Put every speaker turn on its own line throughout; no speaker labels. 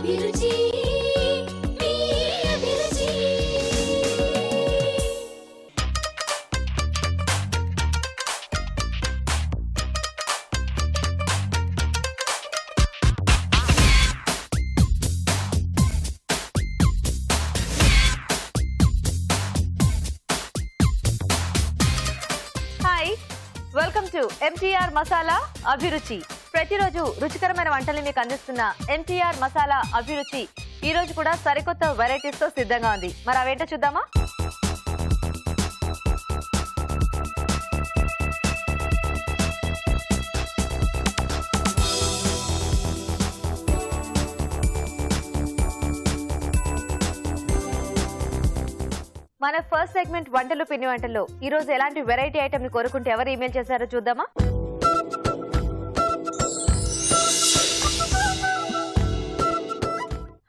అభిరుచి మీ అభిరుచి.
Hi, welcome to MTR masala అభిరుచి. ప్రతిరోజు రుచికరమైన వంటల్ని మీకు అందిస్తున్న ఎంటీఆర్ మసాలా అభిరుచి ఈ రోజు కూడా సరికొత్త వెరైటీస్ తో సిద్ధంగా ఉంది. మరి అవేంటో చూద్దామా? మన ఫస్ట్ సెగ్మెంట్ వంటలు పిండి వంటల్లో ఈ రోజు ఎలాంటి వెరైటీ ఐటమ్ ని కోరుకుంటే ఎవరు ఈమెయిల్ చేశారో చూద్దామా?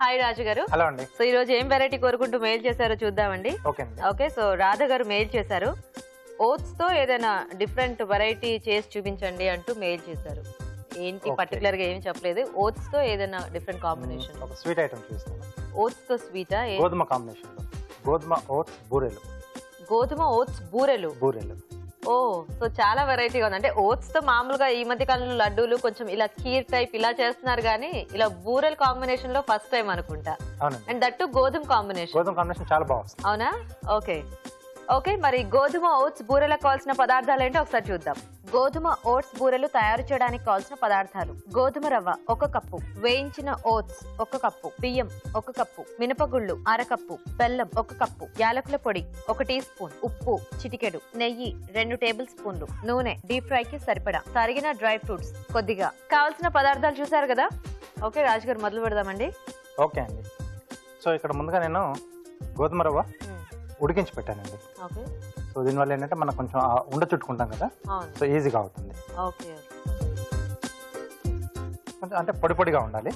హాయ్ రాజు గారు.
హలో అండి.
సో ఈ రోజు ఏం వెరైటీ కోరుకుంటూ మెయిల్ చేశారో చూద్దామండి. ఓకే, సో రాధ గారు మెయిల్ చేశారు. ఓట్స్ తో ఏదైనా డిఫరెంట్ వెరైటీ చేసి చూపించండి అంటూ మెయిల్ చేశారు. ఏంటి పర్టికులర్ గా ఏమి చెప్పలేదు. ఓట్స్ తో ఏదైనా డిఫరెంట్ కాంబినేషన్.
ఒక స్వీట్ ఐటమ్ చూస్తాను.
ఓట్స్ తో స్వీటా?
గోధుమ కాంబినేషన్ లో గోధుమ ఓట్స్ బూరెలు.
గోధుమ ఓట్స్ బూరెలు. ఓ, సో చాలా వెరైటీగా ఉంది. అంటే ఓట్స్ తో మామూలుగా ఈ మధ్య కాలంలో లడ్డూలు కొంచెం ఇలా కీర్ టైప్ ఇలా చేస్తున్నారు, కానీ ఇలా బూరెల కాంబినేషన్ లో ఫస్ట్ టైం అనుకుంటా. అండ్ దట్టు గోధుమ కాంబినేషన్
చాలా బాగుంది.
అవునా? ఓకే ఓకే, మరి గోధుమ ఓట్స్ బూరెలకు కావాల్సిన పదార్థాలు ఏంటో ఒకసారి చూద్దాం. గోధుమ ఓట్స్ బూరెలు తయారు చేయడానికి కావాల్సిన పదార్థాలు: గోధుమ రవ్వ 1 కప్పు, వేయించిన ఓట్స్ 1 కప్పు, బియ్యం 1 కప్పు, మినపగుళ్ళు 1/2 కప్పు, బెల్లం 1 కప్పు, యాలకుల పొడి 1 టీ స్పూన్, ఉప్పు చిటికెడు, నెయ్యి 2 టేబుల్ స్పూన్లు, నూనె డీప్ ఫ్రై కి సరిపడా, తరిగిన డ్రై ఫ్రూట్స్ కొద్దిగా. కావాల్సిన పదార్థాలు చూసారు కదా. ఓకే రాజు గారు, మొదలు పెడదామండి.
ఓకే అండి. సో ఇక్కడ ముందుగా నేను గోధుమ రవ్వ ఉడికించి పెట్టానండి.
ఓకే,
సో దీనివల్ల ఏంటంటే మనం కొంచెం ఉండ చుట్టుకుంటాం కదా, సో ఈజీగా అవుతుంది.
ఓకే,
కొంచెం అంటే పొడి పొడిగా ఉండాలి.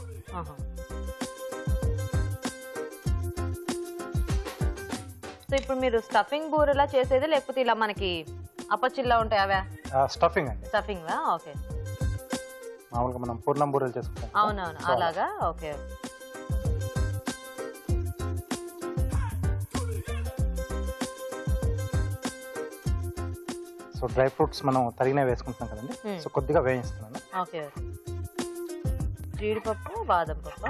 సో ఇప్పుడు మీరు స్టఫింగ్ బూరెలా చేసేది, లేకపోతే ఇలా మనకి అప్పచిల్లా ఉంటాయి అవా?
స్టఫింగ్ అండి.
స్టఫింగ్. ఓకే,
మామూలుగా మనం పూర్ణం బూరెలు చేసుకుంటాం.
అవునవును, అలాగా. ఓకే,
సో డ్రై ఫ్రూట్స్ మనం తరిగిన వేసుకుంటున్నాం కదండి. సో కొద్దిగా వేయిస్తున్నాను.
ఓకే, జీడిపప్పు, బాదం పప్పు.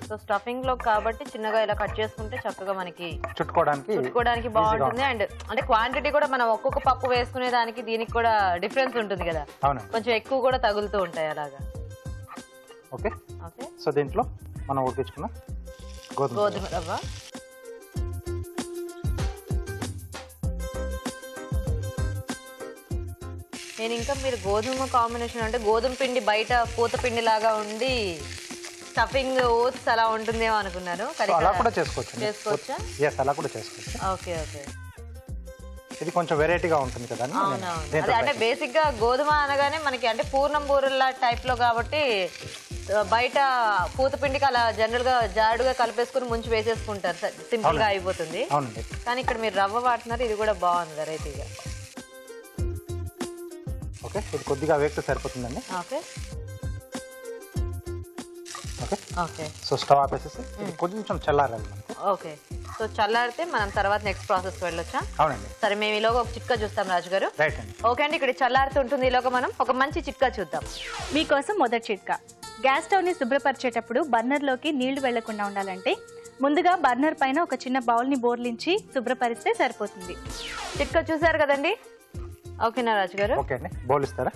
సో స్టఫింగ్ లో కాబట్టి చిన్నగా ఇలా కట్ చేసుకుంటే చక్కగా మనకి చుట్టుకోవడానికి బాగుంటుంది. అండ్ అంటే క్వాంటిటీ కూడా మనం ఒక్కొక్క పప్పు వేసుకునే దానికి దీనికి కూడా డిఫరెన్స్ ఉంటుంది కదా, కొంచెం ఎక్కువ కూడా తగులుతూ ఉంటాయి అలాగా.
ఓకే ఓకే, సో దీంట్లో మనం ఉడికించుకున్న
గోధుమ రవ్వ, నేను ఇంకా మీరు గోధుమ కాంబినేషన్ అంటే గోధుమ పిండి బయట పూత పిండి లాగా ఉండి స్టఫింగ్ ఓట్స్ అలా ఉంటుందేమో అనుకున్నాను.
అలా కూడా చేసుకోవచ్చా? అలా కూడా చేసుకోవచ్చు.
ఓకే ఓకే,
ఇది కొంచెం వెరైటీగా ఉంటుంది కదా.
అదే అంటే బేసిక్ గా గోధుమ అనగానే మనకి అంటే పూర్ణం బూరెల టైప్ లో కాబట్టి బయట పూత పిండికి అలా జనరల్ గా జాడుగా కలిపేసుకుని ముంచి వేసేసుకుంటారు, సింపుల్ గా అయిపోతుంది. కానీ ఇక్కడ మీరు రవ్వ వాడుతున్నారు, ఇది కూడా బాగుంది వెరైటీగా.
ఓకే, ఇది కొద్దిగా వేస్తే సరిపోతుందండి.
Okay
okay okay, so stove ఆపేసేసి కొంచెం చల్లారాలి మనకు.
ఓకే, సో చల్లారితే మనం తర్వాత నెక్స్ట్ ప్రాసెస్ వెళ్ళొచ్చా?
అవునండి.
సరే, మేము ఈలోగా ఒక చిట్కా చూస్తాం రాజు గారు.
రైట్ అండి.
ఓకే అండి, ఇక్కడ చల్లారుతూ ఉంటుంది. ఈలోగా మనం ఒక మంచి చిట్కా చూద్దాం.
మీకోసం మొదటి చిట్కా: గ్యాస్ స్టవ్ ని శుభ్రపరిచేటప్పుడు బర్నర్ లోకి నీళ్లు వెళ్లకుండా ఉండాలంటే ముందుగా బర్నర్ పైన ఒక చిన్న బౌల్ ని బోర్లించి శుభ్రపరిస్తే సరిపోతుంది.
చిట్కా చూసారు కదండి. ఓకేనా రాజు గారు?
ఓకే అండి, బౌల్ ఇస్తారా?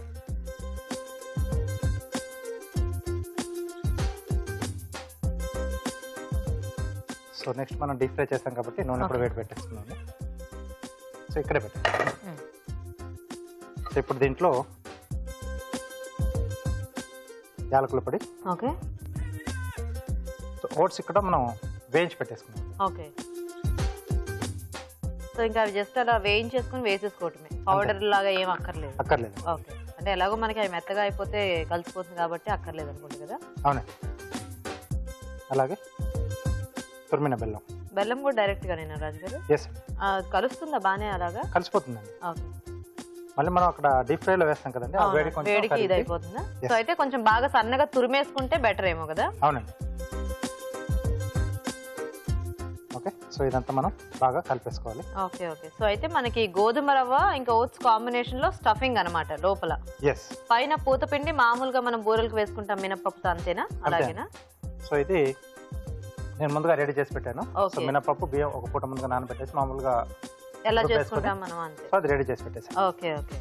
సో నెక్స్ట్ మనం డీప్ ఫ్రై చేస్తాం కాబట్టి నూనె కూడా వేడి పెట్టేస్తున్నాము. సో ఇక్కడే పెట్టండి. సో ఇప్పుడు దీంట్లో యాలకుల పొడి.
ఓకే,
సో ఓట్స్ ఇక్కడ మనం వేయించి పెట్టేసుకున్నాం.
ఓకే, సో ఇంకా అవి జస్ట్ అలా వేయించేసుకుని వేసేసుకోవటమే, పౌడర్ లాగా ఏం అక్కర్లేదు. ఓకే, అంటే ఎలాగో మనకి అవి మెత్తగా అయిపోతే కలిసిపోతుంది కాబట్టి అక్కర్లేదు అనుకుంటుంది కదా.
అవునండి. అలాగే తురిమిన బెల్లం.
బెల్లం కూడా డైరెక్ట్ గా నేను రాజు గారు?
yes
కలుస్తుందా బానే? అలాగా
కలిసిపోతుందండి.
ఓకే,
మళ్ళీ మనం అక్కడ డీప్ ఫ్రైలో వేస్తాం కదండి, ఆ వేడి కొంచెం
వేడికి ఇది
కరిగి-
అయిపోతుందా? సో అయితే కొంచెం బాగా సన్నగా తురిమేసుకుంటే బెటర్ ఏమో కదా.
అవునండి. ఓకే, సో ఇదంతా మనం బాగా కలిపేసుకోవాలి.
Okay okay. సో అయితే మనకి గోధుమ రవ్వ ఇంకా ఓట్స్ కాంబినేషన్ లో స్టఫింగ్ అన్నమాట లోపల.
ఎస్.
పైన పూతపిండి మామూలుగా మనం బూరెలకు వేసుకుంటాం మినపప్పుతో, అంతేనా? అలాగేనా?
సో ఇది నేను ముందుగా రెడీ చేసి పెట్టాను. So
Okay.
మినపప్పు బియ్యం ఒక పూట ముందుగా నానబెట్టేసి మామూలుగా
ఎలా
రుబ్బేసుకొని,
చేసుకుంటాం మనం అంతే.
సో అది రెడీ చేసి పెట్టేసాను.
Okay okay.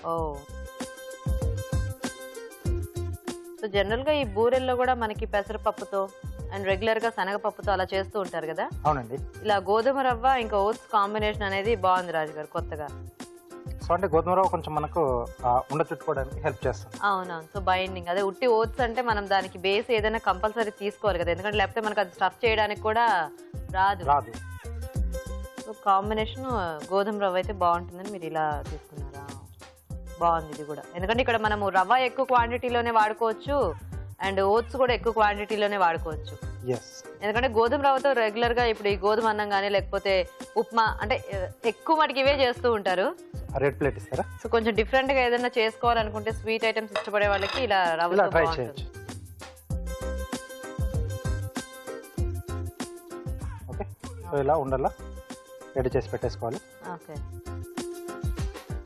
ఓ, సో జనరల్ గా ఈ బూరెల్లో కూడా మనకి పెసరపప్పుతో అండ్ రెగ్యులర్ గా శనగపప్పుతో అలా చేస్తూ ఉంటారు కదా.
అవునండి.
ఇలా గోధుమ రవ్వ ఇంకా ఓట్స్ కాంబినేషన్ అనేది బాగుంది రాజు గారు కొత్తగా.
సో అంటే గోధుమ రవ్వ కొంచెం మనకు ఉండ చుట్టుకోవడానికి హెల్ప్ చేస్తుంది.
అవునవును. సో బైండింగ్ అదే ఉట్టి ఓట్స్ అంటే మనం దానికి బేస్ ఏదైనా కంపల్సరీ తీసుకోవాలి కదా, ఎందుకంటే లేకపోతే మనకు అది స్టఫ్ చేయడానికి కూడా రాదు. సో కాంబినేషన్ గోధుమ రవ్వ అయితే బాగుంటుందని మీరు ఇలా తీసుకున్నారా? బాగుంది ఇది కూడా, ఎందుకంటే ఇక్కడ మనము రవ్వ ఎక్కువ క్వాంటిటీలోనే వాడుకోవచ్చు అండ్ ఓట్స్ కూడా ఎక్కువ క్వాంటిటీలోనే వాడుకోవచ్చు. ఎందుకంటే గోధుమ రవ్వతో రెగ్యులర్ గా ఇప్పుడు ఈ గోధుమ అన్నం కానీ లేకపోతే ఉప్మా అంటే ఎక్కువ మటుకు ఇవే చేస్తూ ఉంటారు.
రెడ్ ప్లేట్ ఇస్తారా?
సో కొంచెం డిఫరెంట్ గా ఏదైనా చేసుకోవాలనుకుంటే స్వీట్ ఐటమ్స్ ఇష్టపడే వాళ్ళకి ఇలా రవ్వతో
ట్రై
బాగుంటుంది.
చేయొచ్చు. ఓకే, సో ఇలా ఉండల్లా రెడీ చేసి పెట్టేసుకోవాలి.
ఓకే.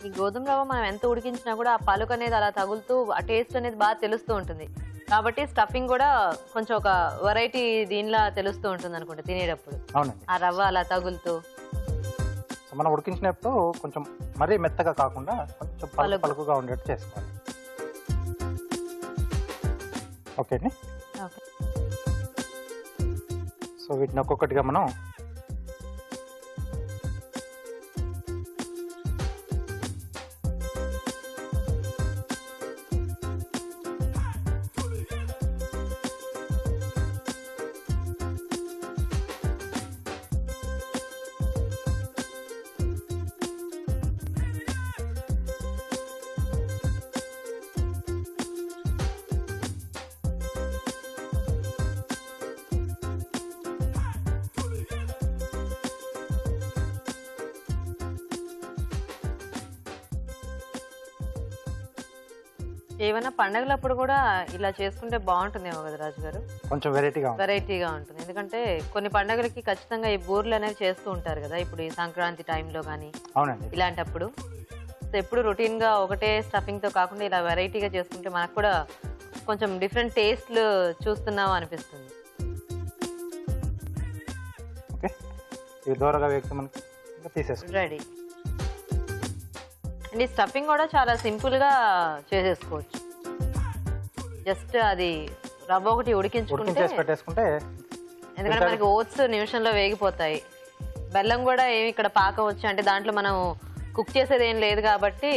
ఈ గోధుమ రవ్వ మనం ఎంత ఉడికించినా కూడా ఆ పలుకు అనేది అలా తగులుతూ ఆ టేస్ట్ అనేది బాగా తెలుస్తూ ఉంటుంది. కాబట్టి స్టఫింగ్ కూడా కొంచెం ఒక వెరైటీ దీనిలా తెలుస్తూ ఉంటుంది అనుకుంటా తినేటప్పుడు.
అవునండి.
ఆ రవ్వ అలా తగులుతూ.
సో మనం ఉడికించినప్పుడు కొంచెం మరీ మెత్తగా కాకుండా కొంచెం పలుకుగా ఉండేట్టు చేసుకోవాలి. ఓకే అండి.
ఓకే.
సో వీటిని ఒక్కొక్కటిగా మనం
ఏమైనా పండగలప్పుడు కూడా ఇలా చేసుకుంటే బాగుంటుందేమో కదా రాజు గారు.
కొంచెం వెరైటీగా
ఉంటుంది, ఎందుకంటే కొన్ని పండగలకి ఖచ్చితంగా ఈ బూర్లు అనేవి చేస్తూ ఉంటారు కదా. ఇప్పుడు ఈ సంక్రాంతి టైంలో కానీ
అవునండి
ఇలాంటప్పుడు సో ఎప్పుడు రొటీన్ గా ఒకటే స్టఫింగ్ తో కాకుండా ఇలా వెరైటీగా చేసుకుంటే మనకు కూడా కొంచెం డిఫరెంట్ టేస్ట్లు చూస్తున్నాం అనిపిస్తుంది.
ఓకే, ఇది దూరగా వేస్తే మనకి ఇంకా తీసేసుకో.
రెడీ. అండ్ ఈ స్టఫింగ్ కూడా చాలా సింపుల్ గా చేసేసుకోవచ్చు. జస్ట్ అది రవ్వ ఒకటి ఉడికించుకుంటే
పెట్టేసుకుంటే,
ఎందుకంటే మనకి ఓట్స్ నిమిషంలో వేగిపోతాయి. బెల్లం కూడా ఏమి ఇక్కడ పాకం వచ్చి అంటే దాంట్లో మనం కుక్ చేసేది ఏం లేదు కాబట్టి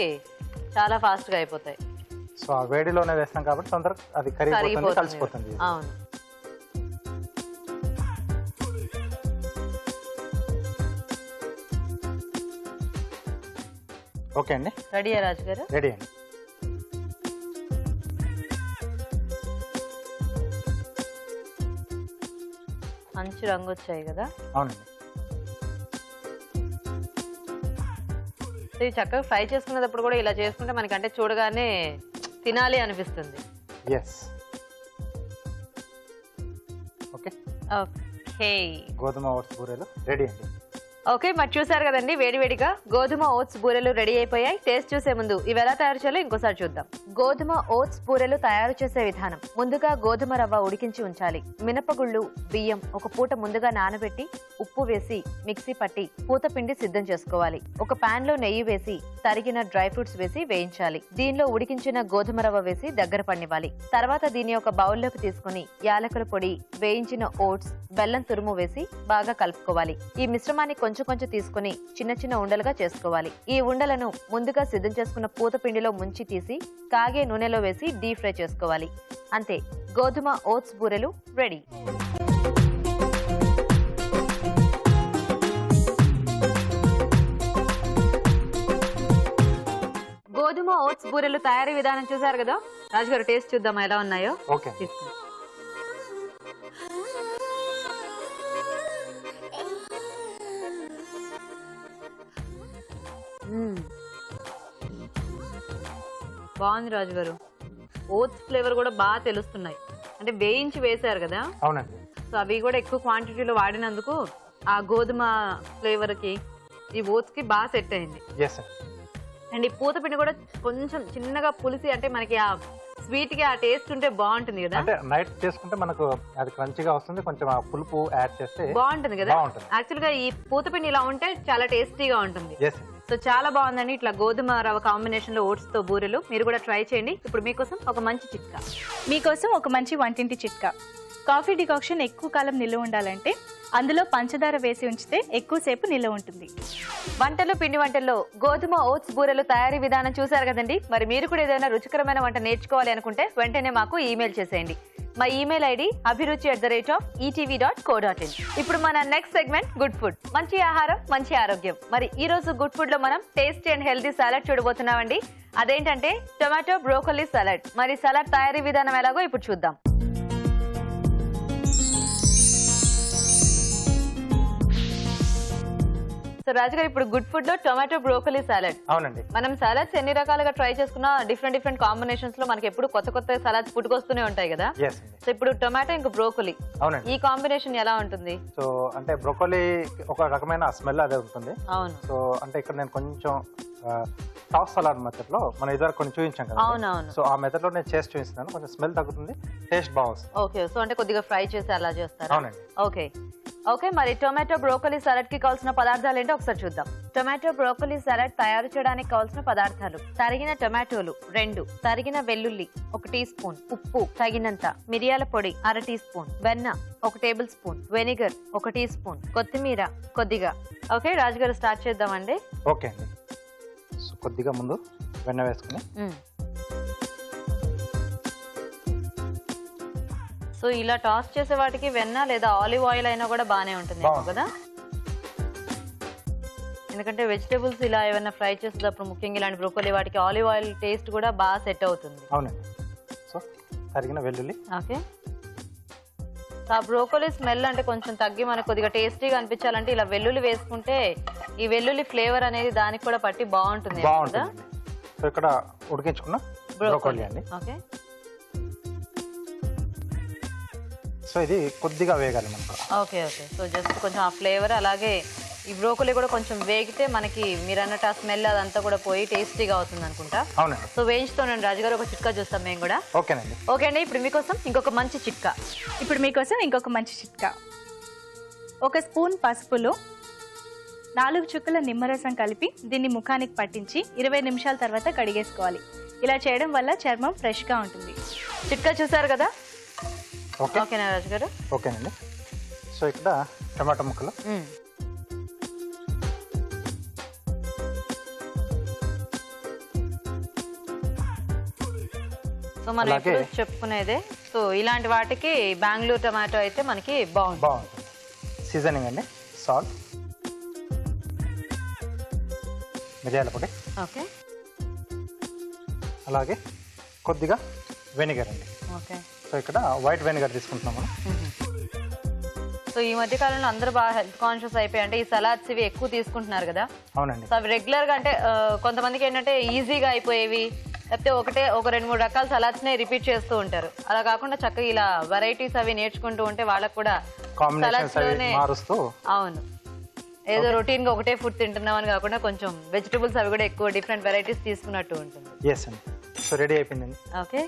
చాలా ఫాస్ట్ గా అయిపోతాయి.
సో ఆ వేడిలోనే వేస్తాం కాబట్టి తొందరగా అది కరిగిపోతుంది, కలిసిపోతుంది.
అవును.
ఓకే అండి.
రెడీయా రాజు గారు?
రెడీ అండి.
మంచి రంగు వచ్చాయి కదా.
అవునండి.
ఇవి చక్కగా ఫ్రై చేసుకునేటప్పుడు కూడా ఇలా చేసుకుంటే మనకి అంటే చూడగానే తినాలి అనిపిస్తుంది.
ఎస్. Okay
okay.
గోధుమ ఓట్స్ బూరెలు రెడీ అండి.
ఓకే, మరి చూసారు కదండి వేడివేడిగా గోధుమ ఓట్స్ బూరెలు రెడీ అయిపోయాయి. టేస్ట్ చూసే ముందు ఇవి ఎలా తయారు చేయాలో ఇంకోసారి చూద్దాం. గోధుమ ఓట్స్ బూరెలు తయారు చేసే విధానం: ముందుగా గోధుమ రవ్వ ఉడికించి ఉంచాలి. మినపగుళ్ళు, బియ్యం ఒక పూట ముందుగా నానబెట్టి ఉప్పు వేసి మిక్సీ పట్టి పూతపిండి సిద్ధం చేసుకోవాలి. ఒక పాన్ లో నెయ్యి వేసి తరిగిన డ్రై ఫ్రూట్స్ వేసి వేయించాలి. దీనిలో ఉడికించిన గోధుమ రవ్వ వేసి దగ్గర పన్నివ్వాలి. తర్వాత దీన్ని ఒక బౌల్లోకి తీసుకుని యాలకుల పొడి, వేయించిన ఓట్స్, బెల్లం తురుము వేసి బాగా కలుపుకోవాలి. ఈ మిశ్రమాన్ని కొంచెం తీసుకుని చిన్న చిన్న ఉండలుగా చేసుకోవాలి. ఈ ఉండలను ముందుగా సిద్ధం చేసుకున్న పూతపిండిలో ముంచి తీసి కాగే నూనెలో వేసి డీప్ ఫ్రై చేసుకోవాలి. అంతే, గోధుమ ఓట్స్ బూరెలు రెడీ. గోధుమ ఓట్స్ బూరెలు తయారీ విధానం చూసారు కదా. రాజుగారు టేస్ట్ చూద్దామా ఎలా ఉన్నాయో.
ఓకే.
తీసుకుందాం. బాగుంది రాజు గారు. ఓట్స్ ఫ్లేవర్ కూడా బాగా తెలుస్తున్నాయి. అంటే వేయించి వేశారు కదా,
అవునండి.
సో అవి కూడా ఎక్కువ క్వాంటిటీలో వాడినందుకు ఆ గోధుమ ఫ్లేవర్ కి ఈ ఓట్స్ కి బాగా సెట్ అయింది.
Yes sir.
అండ్ ఈ పూత పిండి కూడా కొంచెం చిన్నగా పులిసి, అంటే మనకి ఆ స్వీట్ కి ఆ టేస్ట్ ఉంటే బాగుంటుంది కదా.
అంటే నైట్ చేసుకుంటే మనకు అది క్రంచిగా వస్తుంది, కొంచెం ఆ పులుపు యాడ్ చేస్తే
బాగుంటుంది కదా.
బాగుంటుంది.
యాక్చువల్ గా ఈ పూత పిండి ఇలా ఉంటే చాలా టేస్టీగా ఉంటుంది.
ఎస్.
సో చాలా బాగుందండి ఇట్లా గోధుమ రవ్వ కాంబినేషన్ లో ఓట్స్ తో బూరెలు. మీరు కూడా ట్రై చేయండి. ఇప్పుడు మీకోసం ఒక మంచి చిట్కా.
మీకోసం ఒక మంచి వంటింటి చిట్కా. కాఫీ డికాక్షన్ ఎక్కువ కాలం నిల్వ ఉండాలంటే అందులో పంచదార వేసి ఉంచితే ఎక్కువసేపు నిల్వ ఉంటుంది.
వంటలు, పిండి వంటల్లో గోధుమ ఓట్స్ బూరెలు తయారీ విధానం చూసారు కదండి. మరి మీరు కూడా ఏదైనా రుచికరమైన వంట నేర్చుకోవాలి అనుకుంటే వెంటనే మాకు ఈమెయిల్ చేసేయండి. మా ఈమెయిల్ ఐడి abhiruchi@etv.co.in. ఇప్పుడు మన నెక్స్ట్ సెగ్మెంట్ గుడ్ ఫుడ్. మంచి ఆహారం, మంచి ఆరోగ్యం. మరి ఈ రోజు గుడ్ ఫుడ్ లో మనం టేస్టీ అండ్ హెల్తీ సాలడ్ చూడబోతున్నామండి. అదేంటంటే టొమాటో బ్రోకలీ సాలడ్. మరి సాలడ్ తయారీ విధానం ఎలాగో ఇప్పుడు చూద్దాం. సో రాజుగారు, ఇప్పుడు గుడ్ ఫుడ్ లో టొమాటో బ్రోకలీ సాలడ్.
అవునండి.
మనం సాలడ్స్ ఎన్ని రకాలుగా ట్రై చేసుకున్నా డిఫరెంట్ కాంబినేషన్స్ లో మనకి ఎప్పుడు కొత్త సాలడ్స్ పుట్టుకొస్తూనే ఉంటాయి కదా.
ఎస్ అండి.
సో ఇప్పుడు టొమాటో ఇంకా బ్రోకలీ,
అవునండి.
ఈ కాంబినేషన్ ఎలా ఉంటుంది?
సో అంటే బ్రోకోలీ ఒక రకమైన స్మెల్ అదే ఉంటుంది.
అవును.
సో అంటే ఇక్కడ నేను కొంచెం టాస్ సలాడ్ మెథడ్ లో మనం ఇద్దరు కొన్ని చూపించాం కదా.
అవునవును.
సో ఆ మెథడ్ లో నేను చేసి చూపిస్తున్నాను. కొంచెం స్మెల్ తగ్గుతుంది, టేస్ట్ బాగుంది.
ఓకే. సో అంటే కొద్దిగా ఫ్రై చేసి అలా చేస్తారు.
అవునండి.
ఓకే, మరి టొమాటో బ్రోకలీ సాలడ్ కి కావాల్సిన పదార్థాలు ఏంటో ఒకసారి చూద్దాం. టొమాటో బ్రోకలీ సాలడ్ తయారు చేయడానికి కావాల్సిన పదార్థాలు: తరిగిన టొమాటోలు 2, తరిగిన వెల్లుల్లి 1 టీ స్పూన్, ఉప్పు తగినంత, మిరియాల పొడి 1/2 టీ స్పూన్, వెన్న 1 tablespoon, vinegar 1 teaspoon, కొత్తిమీర కొద్దిగా. ఓకే రాజుగారు, స్టార్ట్ చేద్దామండి.
ఓకే అండి. సో కొద్దిగా ముందు వెన్న వేసుకుని,
సో ఇలా టాస్ చేసే వాటికి వెన్న లేదా ఆలివ్ ఆయిల్ అయినా కూడా బాగానే ఉంటుంది కదా. ఎందుకంటే వెజిటేబుల్స్ ఇలా ఏమైనా ఫ్రై చేసేటప్పుడు, ముఖ్యంగా ఇలాంటి బ్రోకలీ వాటికి ఆలివ్ ఆయిల్ టేస్ట్ కూడా బాగా సెట్ అవుతుంది.
అవునండి. సో తరిగిన వెల్లుల్లి.
ఓకే. ఆ బ్రోకలీ స్మెల్ అంటే కొంచెం తగ్గి మనకు కొద్దిగా టేస్టీగా అనిపించాలంటే ఇలా వెల్లుల్లి వేసుకుంటే ఈ వెల్లుల్లి ఫ్లేవర్ అనేది దానికి కూడా పట్టి బాగుంటుంది.
సో ఇక్కడ ఉడికించుకున్న బ్రోకలీ అండి.
ఓకే.
సో ఇది కొద్దిగా వేగాలి మనకు.
ఓకే. సో జస్ట్ కొంచెం ఆ ఫ్లేవర్, అలాగే ఈ బ్రోకలీ కూడా కొంచెం వేగితే మనకి మీరు అన్నట్టు ఆ స్మెల్ అదంతా కూడా పోయి టేస్టీగా అవుతుంది అనుకుంటా.
అవునండి.
సో వేయించుతానండి రాజుగారు, ఒక చిట్కా చూస్తాం మేము కూడా.
ఓకేనండి.
ఓకే అండి, ఇప్పుడు మీకోసం ఇంకొక మంచి చిట్కా.
1 స్పూన్ పసుపులో 4 చుక్కల నిమ్మరసం కలిపి దీన్ని ముఖానికి పట్టించి 20 నిమిషాల తర్వాత కడిగేసుకోవాలి. ఇలా చేయడం వల్ల చర్మం ఫ్రెష్గా ఉంటుంది.
చిట్కా చూసారు కదా.
ఓకే.
ఓకేనా రాజుగారు?
ఓకేనండి. సో ఇక్కడ టమాటా ముక్కలు,
సో మనం ఎప్పుడు చెప్పుకునేదే. సో ఇలాంటి వాటికి బెంగళూరు టమాటో అయితే మనకి బాగుంటుంది.
సీజనింగ్ అండి. సాల్ట్, మిరియాల పొడి,
ఓకే,
అలాగే కొద్దిగా వెనిగర్ అండి.
ఓకే.
సో ఇక్కడ వైట్ వెనిగర్ తీసుకుంటున్నాము.
సో ఈ మధ్య కాలంలో అందరూ బాగా హెల్త్ కాన్షియస్ అయిపోయి, అంటే ఈ సలాడ్స్ ఇవి ఎక్కువ తీసుకుంటున్నారు కదా.
అవునండి.
సో అవి రెగ్యులర్ గా, అంటే కొంతమందికి ఏంటంటే ఈజీగా అయిపోయేవి, లేకపోతే ఒక 2-3 రకాల సలాడ్స్ నే రిపీట్ చేస్తూ ఉంటారు. అలా కాకుండా చక్కగా ఇలా వెరైటీస్ అవి నేర్చుకుంటూ ఉంటే వాళ్ళకు కూడా సలాడ్స్ లోనే, అవును, ఏదో రొటీన్ గా ఒకటే ఫుడ్ తింటున్నాం అని కాకుండా కొంచెం వెజిటబుల్స్ అవి కూడా ఎక్కువ డిఫరెంట్ వెరైటీస్ తీసుకున్నట్టు ఉంటుంది.
ఎస్ అండి. సో రెడీ అయిపోయిందండి.
ఓకే.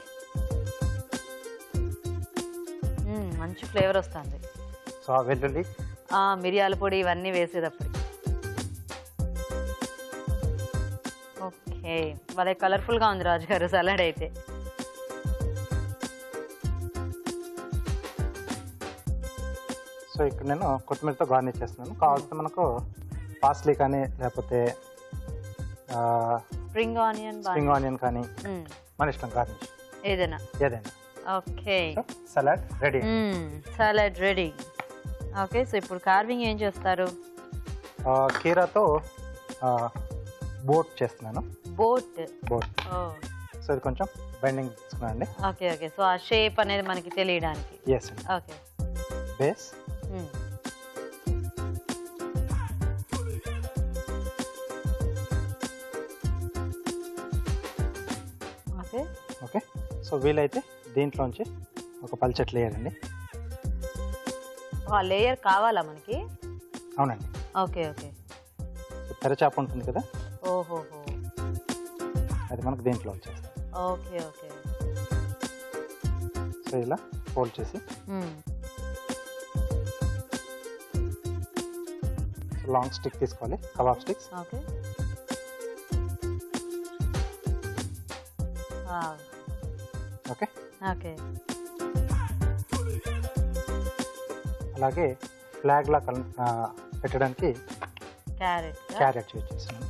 మంచి ఫ్లేవర్ వస్తుంది.
సో ఆ వెల్లుల్లి,
మిరియాల పొడి ఇవన్నీ వేసేటప్పుడు. ఓకే, వాళ్ళ కలర్ఫుల్ గా ఉంది రాజుగారు సలాడ్ అయితే.
సో ఇక్కడ నేను కొత్తిమీరతో గార్నిష్ చేస్తున్నాను. కావాల్సిన మనకు పాస్లీ కానీ, లేకపోతే
స్ప్రింగ్ ఆనియన్
కానీ మన ఇష్టం, గార్నిష్
ఏదైనా. Okay,
salad ready.
Salad ready. Okay. So ఇప్పుడు కార్వింగ్ ఏం చేస్తారు?
కీరాతో బోట్ చేస్తున్నాను.
బోట్.
సో ఇది కొంచెం బైండింగ్ తీసుకున్నాను అండి.
ఓకే. సో ఆ షేప్ అనేది మనకి తెలియడానికి.
ఎస్ అండి.
ఓకే.
బేస్, సో వీలైతే దీంట్లోంచి ఒక పల్చటి లేయర్ అండి.
ఆ లేయర్ కావాలా మనకి?
అవునండి.
Okay okay.
సో తెరచాప ఉంటుంది కదా,
ఓహోహో,
అది మనకు దీంట్లో వచ్చేస్తుంది.
Okay okay.
సో ఇలా ఫోల్డ్ చేసి లాంగ్ స్టిక్ తీసుకోవాలి, kebab sticks.
Okay.
Okay
okay.
అలాగే ఫ్లాగ్ లా పెట్టడానికి
క్యారెట్
యూజ్ చేస్తున్నాను.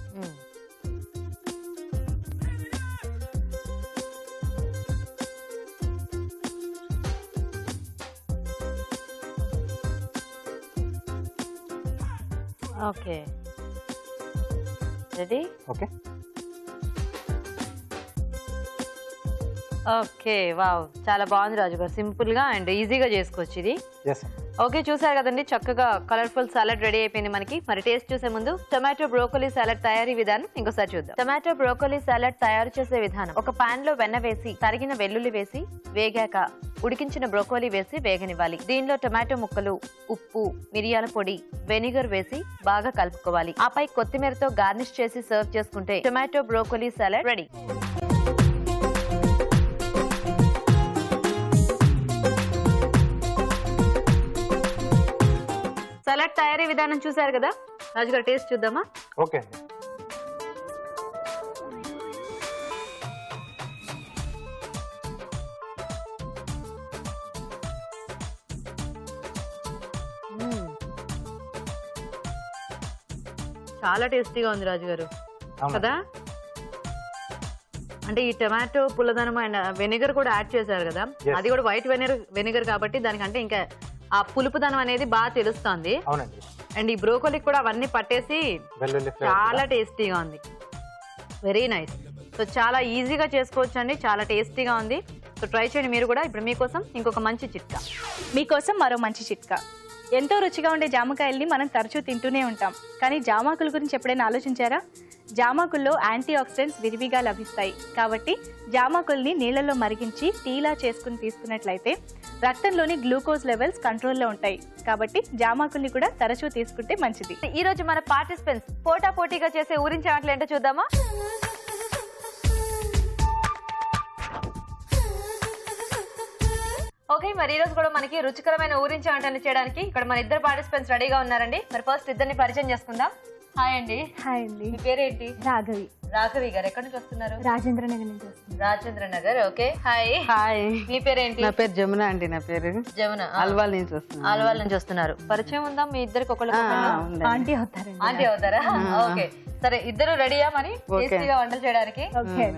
Okay ready.
Okay
okay wow, చాలా బాగుంది రాజు గారు. సింపుల్ గా అండ్ ఈజీగా చేసుకోవచ్చు ఇది.
ఎస్ అండి.
ఓకే, చూసారు కదండి, చక్కగా కలర్ఫుల్ సాలడ్ రెడీ అయిపోయింది మనకి. మరి టేస్ట్ చూసే ముందు టొమాటో బ్రోకోలీ సాలడ్ తయారీ విధానం ఇంకోసారి చూద్దాం. టొమాటో బ్రోకోలీ సాలడ్ తయారు చేసే విధానం: ఒక పాన్ లో వెన్న వేసి తరిగిన వెల్లుల్లి వేసి వేగాక ఉడికించిన బ్రోకోలీ వేసి వేగనివ్వాలి. దీనిలో టొమాటో ముక్కలు, ఉప్పు, మిరియాల పొడి, వెనిగర్ వేసి బాగా కలుపుకోవాలి. ఆపై కొత్తిమీరతో గార్నిష్ చేసి సర్వ్ చేసుకుంటే tomato broccoli salad ready. Salad తయారీ విధానం చూసారు కదా రాజుగారు, టేస్ట్ చూద్దామా?
ఓకే అండి.
చాలా టేస్టీగా ఉంది రాజుగారు
అవునా?
కదా. అంటే ఈ టొమాటో పుల్లదనం అండ్ వెనిగర్ కూడా యాడ్ చేశారు కదా,
Yes.
అది కూడా వైట్ వెనిగర్ కాబట్టి దానికంటే ఇంకా ఆ పులుపుదనం అనేది బాగా తెలుస్తుంది.
అవునండి.
అండ్ ఈ బ్రోకోలీ కూడా అవన్నీ పట్టేసి
వెల్లుల్లి ఫ్లేవర్
చాలా టేస్టీగా ఉంది. Very nice. సో చాలా ఈజీగా చేసుకోవచ్చు అండి, చాలా టేస్టీగా ఉంది. సో ట్రై చేయండి మీరు కూడా. ఇప్పుడు మీకోసం ఇంకొక మంచి చిట్కా.
మీకోసం మరో మంచి చిట్కా. ఎంతో రుచిగా ఉండే జామకాయల్ని మనం తరచూ తింటూనే ఉంటాం, కానీ జామాకుల గురించి ఎప్పుడైనా ఆలోచించారా? జామాకుల్లో యాంటీ ఆక్సిడెంట్స్ విరివిగా లభిస్తాయి. కాబట్టి జామాకుల్ని నీళ్లలో మరిగించి టీలా చేసుకుని తీసుకున్నట్లయితే రక్తంలోని గ్లూకోజ్ లెవెల్స్ కంట్రోల్లో ఉంటాయి. కాబట్టి జామాకుల్ని కూడా తరచూ తీసుకుంటే మంచిది.
ఈ రోజు మన పార్టిసిపెంట్స్ పోటా పోటీగా చేసే ఊరించే ఆటలు ఏంటో చూద్దామా? ఓకే, మరి ఈ రోజు కూడా మనకి రుచికరమైన ఊరించే ఆటలు చేయడానికి ఇక్కడ మన ఇద్దరు పార్టిసిపెంట్స్ రెడీగా ఉన్నారండి. మరి ఫస్ట్ ఇద్దరిని పరిచయం చేసుకుందాం. హాయ్ అండి.
హాయ్ అండి.
మీ పేరేంటి?
రాఘవి.
రాఘవి గారు ఎక్కడి నుంచి వస్తున్నారు?
రాజేంద్ర నగర్ నుంచి వస్తుంది.
Rajendra Nagar. Okay, hi.
Hi,
మీ పేరేంటి?
నా పేరు జమున అండి. నా పేరు
జమున.
అల్వాల్ నుంచి వస్తున్నాను.
ఆల్వాల్ నుంచి వస్తున్నారు. పరిచయం ఉందా మీ ఇద్దరికి? ఒకళ్ళు
ఆంటీ అవుతారండి.
ఆంటీ అవుతారా? ఓకే, సరే. ఇద్దరు రెడీయా మరి టేస్టీగా వంటలు చేయడానికి?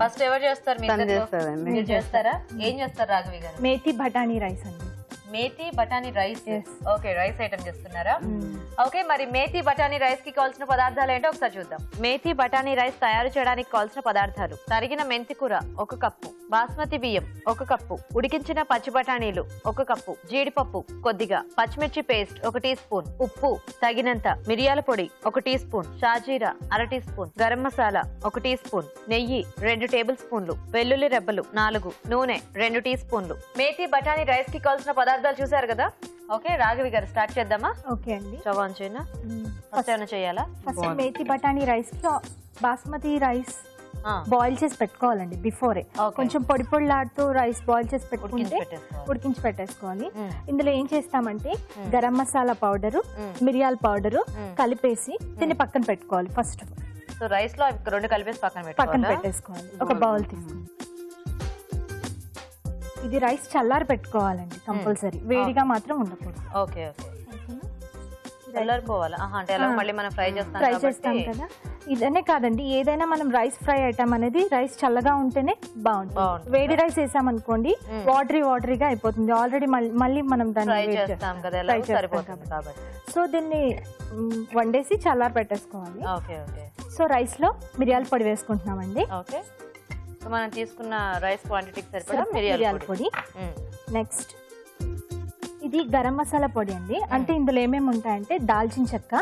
ఫస్ట్ ఎవరు చేస్తారు? మీరు చేస్తారా? ఏం చేస్తారు రాఘవి గారు?
మేతి బఠానీ రైస్ అండి.
మేతి బఠానీ రైస్. ఓకే, రైస్ ఐటమ్ చేస్తున్నారా? ఓకే, మరి మేతి బఠానీ రైస్ కి కావాల్సిన పదార్థాలు ఏంటో ఒకసారి చూద్దాం. మేతి బఠానీ రైస్ తయారు చేయడానికి కావాల్సిన పదార్థాలు: తరిగిన మెంతి కూర 1 కప్పు, బాస్మతి బియ్యం 1 కప్పు, ఉడికించిన పచ్చి బఠానీలు 1 కప్పు, జీడిపప్పు కొద్దిగా, పచ్చిమిర్చి పేస్ట్ 1 టీ స్పూన్, ఉప్పు తగినంత, మిరియాల పొడి 1 టీ స్పూన్, షాజీరా 1/2 teaspoon, garam masala 1 teaspoon, నెయ్యి 2 టేబుల్ స్పూన్లు, వెల్లుల్లి రెబ్బలు 4, నూనె 2 టీ స్పూన్లు. మేతి బఠానీ రైస్ కి కావాల్సిన పదార్థాలు చూసారు కదా. ఓకే, రాఘవి గారు స్టార్ట్ చేద్దామా?
ఓకే అండి.
స్టవ్ ఆన్ చేయనా? ఫస్ట్ ఏమైనా చేయాలా?
ఫస్ట్ మేతి బఠానీ రైస్ కి బాస్మతి రైస్ బాయిల్ చేసి పెట్టుకోవాలండి బిఫోరే. కొంచెం పొడి పొడిలాడుతూ రైస్ బాయిల్ చేసి పెట్టుకుంటే ఉడికించి పెట్టేసుకోవాలి. ఇందులో ఏం చేస్తామంటే గరం మసాలా పౌడరు, మిరియాల పౌడరు కలిపేసి దీన్ని పక్కన పెట్టుకోవాలి. ఫస్ట్
సో రైస్ లో 2 కలిపేసి
పక్కన పెట్టేసుకోవాలి. ఒక బౌల్ తీసుకుని ఇది రైస్ చల్లారి పెట్టుకోవాలండి కంపల్సరీ, వేడిగా మాత్రం ఉండకూడదు.
ఓకే ఓకే, చల్లారిపోవాలా? అంటే ఎలా మళ్ళీ మనం ఫ్రై
చేస్తాం కదా. ఇదనే కాదండి, ఏదైనా మనం రైస్ ఫ్రై ఐటమ్ అనేది రైస్ చల్లగా ఉంటేనే బాగుంటుంది. వేడి రైస్ వేసామనుకోండి వాటరీగా అయిపోతుంది. ఆల్రెడీ మళ్ళీ మనం దాన్ని ఫ్రై చేస్తాం కాబట్టి. సో దీన్ని వండేసి చల్లారి పెట్టేసుకోవాలి. సో రైస్ లో మిరియాల పొడి వేసుకుంటున్నామండి.
ఓకే, మనం తీసుకున్న రైస్ క్వాంటిటీకి సరిపడా
మిరియాల పొడి. నెక్స్ట్ ఇది గరం మసాలా పొడి అండి. అంటే ఇందులో ఏమేమి ఉంటాయంటే దాల్చిన చెక్క,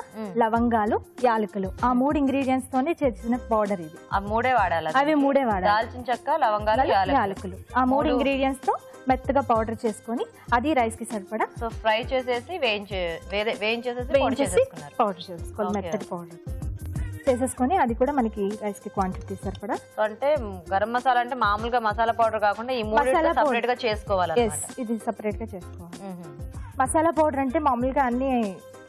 లవంగాలు, యాలకులు, ఆ 3 ఇంగ్రీడియంట్స్ తోనే చేసిన పౌడర్ ఇది.
ఆ మూడే వాడాలి.
అవి 3 వాడాలి.
దాల్చిన చెక్క, లవంగాలు,
యాలకులు, ఆ 3 ఇంగ్రీడియంట్స్ తో మెత్తగా పౌడర్ చేసుకొని అది రైస్ కి సరిపడా
సో ఫ్రై చేసేసి వేయించేసేసి
పౌడర్ చేసుకోవాలి. మెత్తటి పౌడర్ చేసేసుకొని అది కూడా మనకి రైస్ కి క్వాంటిటీ సరిపడా.
సో అంటే గరం మసాలా అంటే మామూలుగా మసాలా పౌడర్ కాకుండా ఈ మూడు సెపరేట్ గా చేసుకోవాలి.
ఇది సెపరేట్ గా చేసుకోవాలి. మసాలా పౌడర్ అంటే మామూలుగా అన్ని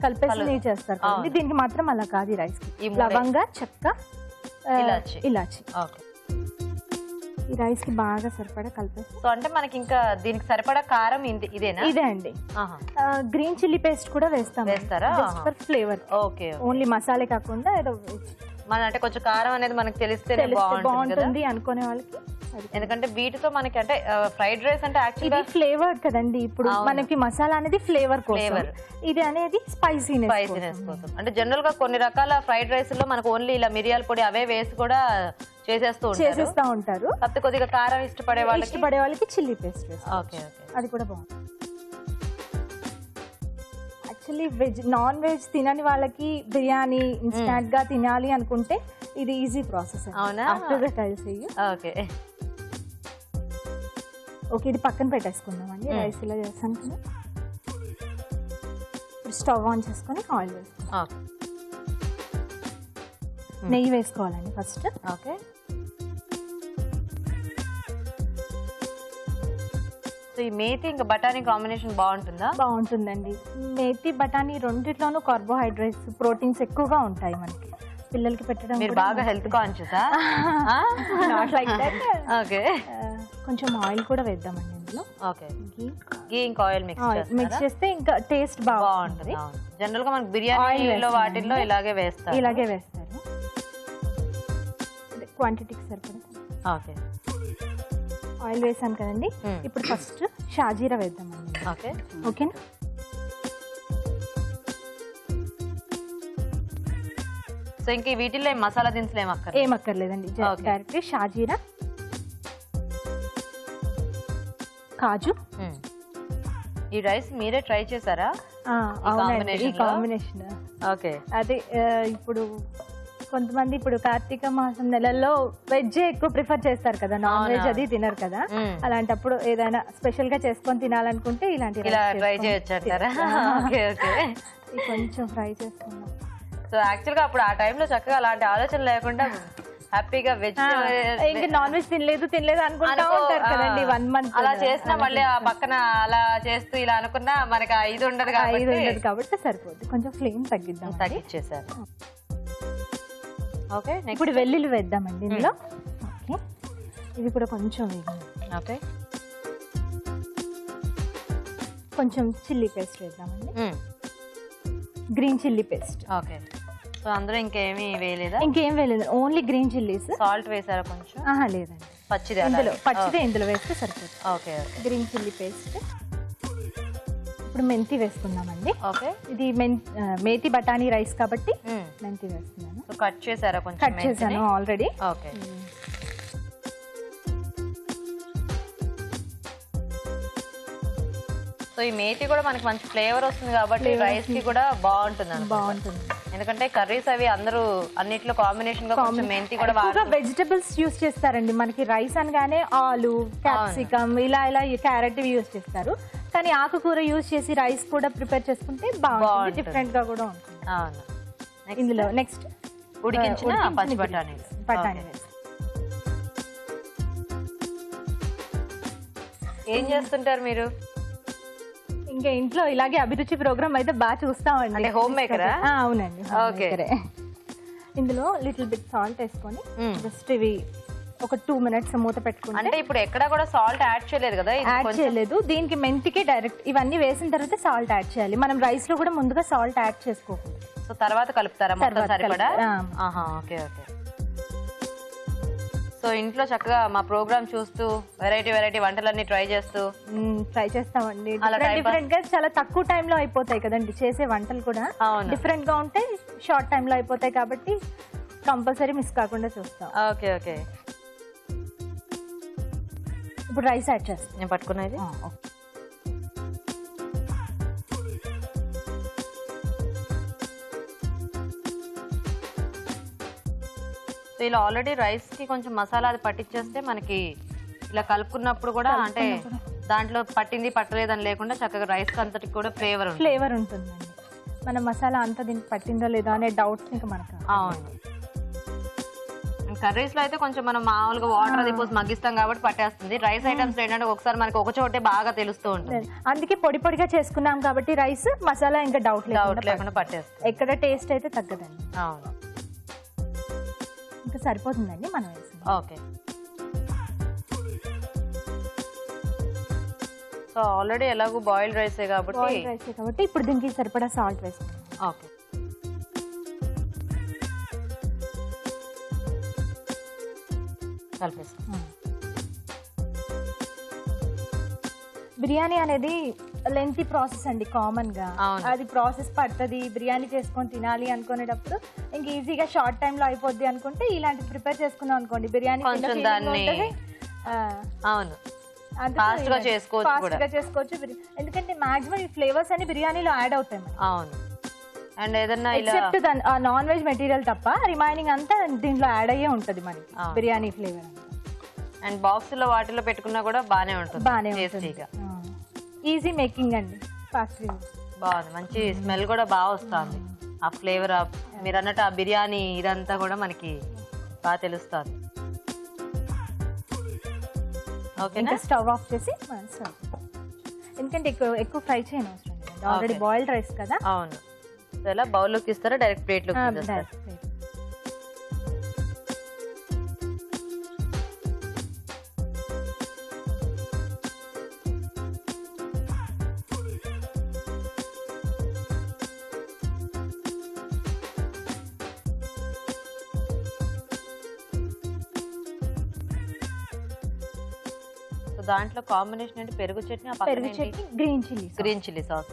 కలిపేసి చేస్తారు కదండి. దీనికి మాత్రం అలా కాదు. రైస్ కి లవంగా, చెక్క, ఇలాచి ఈ రైస్ కి బాగా సరిపడా కలిపేసి.
సో అంటే మనకి ఇంకా దీనికి సరిపడా కారం ఇదేనా?
ఇదే అండి. గ్రీన్ చిల్లీ పేస్ట్ కూడా వేస్తారా? For flavour.
Okay.
Only masala కాకుండా ఏదో
మన అంటే కొంచెం కారం అనేది మనకి తెలిస్తే
బాగుంటుంది అనుకునే వాళ్ళకి.
ఎందుకంటే వీటితో మనకి అంటే ఫ్రైడ్ రైస్ అంటే యాక్చువల్లీ
ఫ్లేవర్ కదండి. ఇప్పుడు మనకి మసాలా అనేది ఫ్లేవర్ కోసం, ఇది అనేది స్పైసీనెస్
కోసం. అంటే జనరల్ గా కొన్ని రకాల ఫ్రైడ్ రైస్ లో మనకు ఓన్లీ ఇలా మిరియాల పొడి అవే వేసి కూడా చేసేస్తా ఉంటారు. కాకపోతే కొద్దిగా కారం ఇష్టపడే వాళ్ళకి చిల్లీ పేస్ట్ వేస్తారు. అది కూడా బాగుంటుంది. యాక్చువల్లీ నాన్ వెజ్ తినని వాళ్ళకి బిర్యానీ ఇన్స్టాంట్ గా తినాలి అనుకుంటే ఇది ఈజీ ప్రాసెస్. ఓకే, ఇది పక్కన పెట్టేసుకుందామండి. రైస్ ఇలా చేస్తాను కదా. స్టవ్ ఆన్ చేసుకొని ఆయిల్ వేసుకోవాలి. నెయ్యి వేసుకోవాలండి ఫస్ట్. ఓకే. సో ఈ మేతి ఇంకా బఠానీ కాంబినేషన్ బాగుంటుందా?
బాగుంటుందండి. మేతి బఠానీ రెండిట్లోనూ కార్బోహైడ్రేట్స్, ప్రోటీన్స్ ఎక్కువగా ఉంటాయి. మనకి పిల్లలకి పెట్టడం.
మీరు బాగా హెల్త్ కాన్షియసా?
Not like that.
ఓకే.
కొంచెం ఆయిల్ కూడా వేద్దామండి ఇందులో.
ఓకే. గీ ఇంకా ఆయిల్ మిక్స్
చేస్తే ఇంకా టేస్ట్ బాగుంటుంది.
జనరల్ గా మనకి బిర్యానీలో వాటిల్లో ఇలాగే వేస్తారు.
క్వాంటిటీకి సరిపడా.
ఓకే.
ఆయిల్ వేసాం కదండి. ఇప్పుడు ఫస్ట్ షాజీరా వేద్దామండి.
ఓకే.
ఓకేనా?
సో ఇంక వీటిల్లో మసాలా దినుసులు
ఏమక్కర్లేదండి. డైరెక్ట్ షాజీరా, కాజు.
ఈ రైస్ మీరే ట్రై చేశారా?
ఈ కాంబినేషన్.
ఓకే.
అదే ఇప్పుడు కొంతమంది ఇప్పుడు కార్తీక మాసం నెలల్లో వెజ్ ఎక్కువ ప్రిఫర్ చేస్తారు కదా, నాన్ వెజ్ అది తినరు కదా. అలాంటప్పుడు ఏదైనా స్పెషల్ గా చేసుకొని తినాలనుకుంటే ఇలాంటి
ట్రై చేయొచ్చారా?
కొంచెం ఫ్రై చేసుకున్నాం.
సో యాక్చువల్ గా అప్పుడు ఆ టైంలో చక్కగా అలాంటి ఆలోచన లేకుండా హ్యాపీగా వెజ్
ఇంకా నాన్ వెజ్ తినలేదు అనుకుంటా ఉంటారు కదండి. 1 month
అలా చేసినా మళ్ళీ ఆ పక్కన అలా చేస్తూ ఇలా అనుకున్నా మనకి ఇది ఉండదు
కాబట్టి సరిపోద్ది. కొంచెం ఫ్లేమ్
తగ్గించేసారు. ఓకే.
ఇప్పుడు వెల్లుల్లి వేద్దామండి ఇందులో. ఓకే, ఇది కూడా కొంచెం వేయండి.
ఓకే.
కొంచెం చిల్లీ పేస్ట్ వేద్దామండి. Green chilli paste.
Okay. So అందులో ఇంకేమీ వేయలేదా?
ఇంకేం వేయలేదు, ఓన్లీ గ్రీన్ చిల్లీస్.
సాల్ట్ వేసారా కొంచెం?
లేదండి,
పచ్చిదే
ఇందులో వేస్తే సరిపోతుంది.
ఓకే.
Green chilli paste. ఇప్పుడు మెంతి వేసుకుందామండి.
ఓకే.
ఇది మేతి బఠానీ రైస్ కాబట్టి మెంతి వేస్తున్నాను.
కట్ చేసారా కొంచెం?
కట్ చేశాను ఆల్రెడీ.
ఓకే. సో ఈ మేతి కూడా మనకి మంచి ఫ్లేవర్ వస్తుంది కాబట్టి రైస్ కి కూడా బాగుంటుంది. ఎందుకంటే కర్రీస్ అవి అందరూ అన్నిట్లో కాంబినేషన్ గా కొంచెం మెంతి కూడా
వెజిటబుల్స్ యూస్ చేస్తారండి. మనకి రైస్ అనగానే ఆలు, క్యాప్సికమ్ ఇలా క్యారెట్ యూస్ చేస్తారు. కానీ ఆకుకూర యూస్ చేసి రైస్ కూడా ప్రిపేర్ చేసుకుంటే బాగుంటుంది, డిఫరెంట్ గా కూడా ఉంటుంది.
అవును.
ఇందులో నెక్స్ట్
ఉడికించిన పచ్చి బఠానీ. ఏం చేస్తుంటారు మీరు?
ఇంకా ఇంట్లో ఇలాగే అభిరుచి ప్రోగ్రామ్ అయితే బాగా చూస్తామండి.
హోమ్ మేకరా?
అవునండి. ఇందులో లిటిల్ బిట్ సాల్ట్ వేసుకొని జస్ట్ ఇవి ఒక 2 minutes మూత పెట్టుకుంటే.
అంటే ఇప్పుడు ఎక్కడ కూడా సాల్ట్ యాడ్ చేయలేదు కదా?
యాడ్ చేయలేదు. దీనికి మెంతికి డైరెక్ట్ ఇవన్నీ వేసిన తర్వాత సాల్ట్ యాడ్ చేయాలి. మనం రైస్ లో కూడా ముందుగా సాల్ట్ యాడ్ చేసుకోకూడదు.
సో తర్వాత కలుపుతారా మొత్తం సరిపడా? ఓకే. ఓకే. సో ఇంట్లో చక్కగా మా ప్రోగ్రామ్ చూస్తూ వెరైటీ వంటలన్నీ ట్రై
చేస్తామండి. డిఫరెంట్ గా చాలా తక్కువ టైంలో అయిపోతాయి కదండి చేసే వంటలు కూడా. డిఫరెంట్ గా ఉంటే షార్ట్ టైంలో అయిపోతాయి కాబట్టి కంపల్సరీ మిస్ కాకుండా చూస్తాం.
ఓకే. ఓకే.
ఇప్పుడు రైస్ యాడ్ చేస్తాం.
నేను పట్టుకునేది. సో ఇలా ఆల్రెడీ రైస్ కి కొంచెం మసాలా అది పట్టించేస్తే మనకి ఇలా కలుపుకున్నప్పుడు కూడా అంటే దాంట్లో పట్టింది పట్టలేదని లేకుండా చక్కగా రైస్ అంతటికి కూడా
ఫ్లేవర్ ఉంటుందండి. మన మసాలా అంతా దీనికి పట్టిందో లేదో అనే డౌట్స్ ఇంకా మనకు.
అవును. కర్రీస్ లో అయితే కొంచెం మనం మామూలుగా వాటర్ అది పోసి మగ్గిస్తాం కాబట్టి పట్టేస్తుంది. రైస్ ఐటమ్స్ ఏంటంటే ఒకసారి మనకి ఒక చోటే బాగా తెలుస్తూ ఉంటుంది.
అందుకే పొడి పొడిగా చేసుకున్నాం కాబట్టి రైస్ మసాలా ఇంకా డౌట్
లేకుండా పట్టేస్తుంది.
ఎక్కడ టేస్ట్ అయితే తగ్గదండి.
అవును.
ఇంకా సరిపోతుందండి మనం వేసి.
ఓకే. సో ఆల్రెడీ ఎలాగో బాయిల్డ్ రైసే కాబట్టి
ఇప్పుడు దీనికి సరిపడా సాల్ట్ వేసుకుంటాం.
ఓకే.
బిర్యానీ అనేది లెంతీ ప్రాసెస్ అండి. కామన్ గా అది ప్రాసెస్ పడుతుంది. బిర్యానీ చేసుకొని తినాలి అనుకునేటప్పుడు ఇంక ఈజీగా షార్ట్ టైమ్ లో అయిపోద్ది అనుకుంటే ఇలాంటి ప్రిపేర్ చేసుకున్నాం అనుకోండి బిర్యానీ
అవును ఫాస్ట్ గా
చేసుకోవచ్చు. ఎందుకంటే మాక్సిమం ఈ ఫ్లేవర్స్ అన్ని బిర్యానీలో యాడ్ అవుతాయి.
అవును. అండ్ ఏదన్నా
ఎక్సెప్ట్ నాన్ వెజ్ మెటీరియల్ తప్ప రిమైనింగ్ అంతా దీంట్లో యాడ్ అయ్యే ఉంటది మనకి బిర్యానీ ఫ్లేవర్.
అండ్ బాక్స్ లో వాటిలో పెట్టుకున్నా కూడా బానే ఉంటుంది.
ఈజీ మేకింగ్ అండి. ఫాస్ట్
బాగుంది. మంచి స్మెల్ కూడా బాగా వస్తుంది. ఆ ఫ్లేవర్ మీరు అన్నట్టు ఆ బిర్యానీ ఇదంతా కూడా మనకి బాగా తెలుస్తుంది.
ఓకేనా? స్టవ్ ఆఫ్ చేసి ఎందుకంటే ఎక్కువ ఫ్రై చేయను అవసరం లేదు. ఆల్రెడీ బాయిల్డ్ రైస్ కదా.
అవును. ఇలా బౌల్లోకి ఇస్తారా డైరెక్ట్ ప్లేట్లోకి ఇస్తారా? దాంట్లో కాంబినేషన్ అంటే పెరుగు చట్నీ, గ్రీన్ చిల్లీ సాస్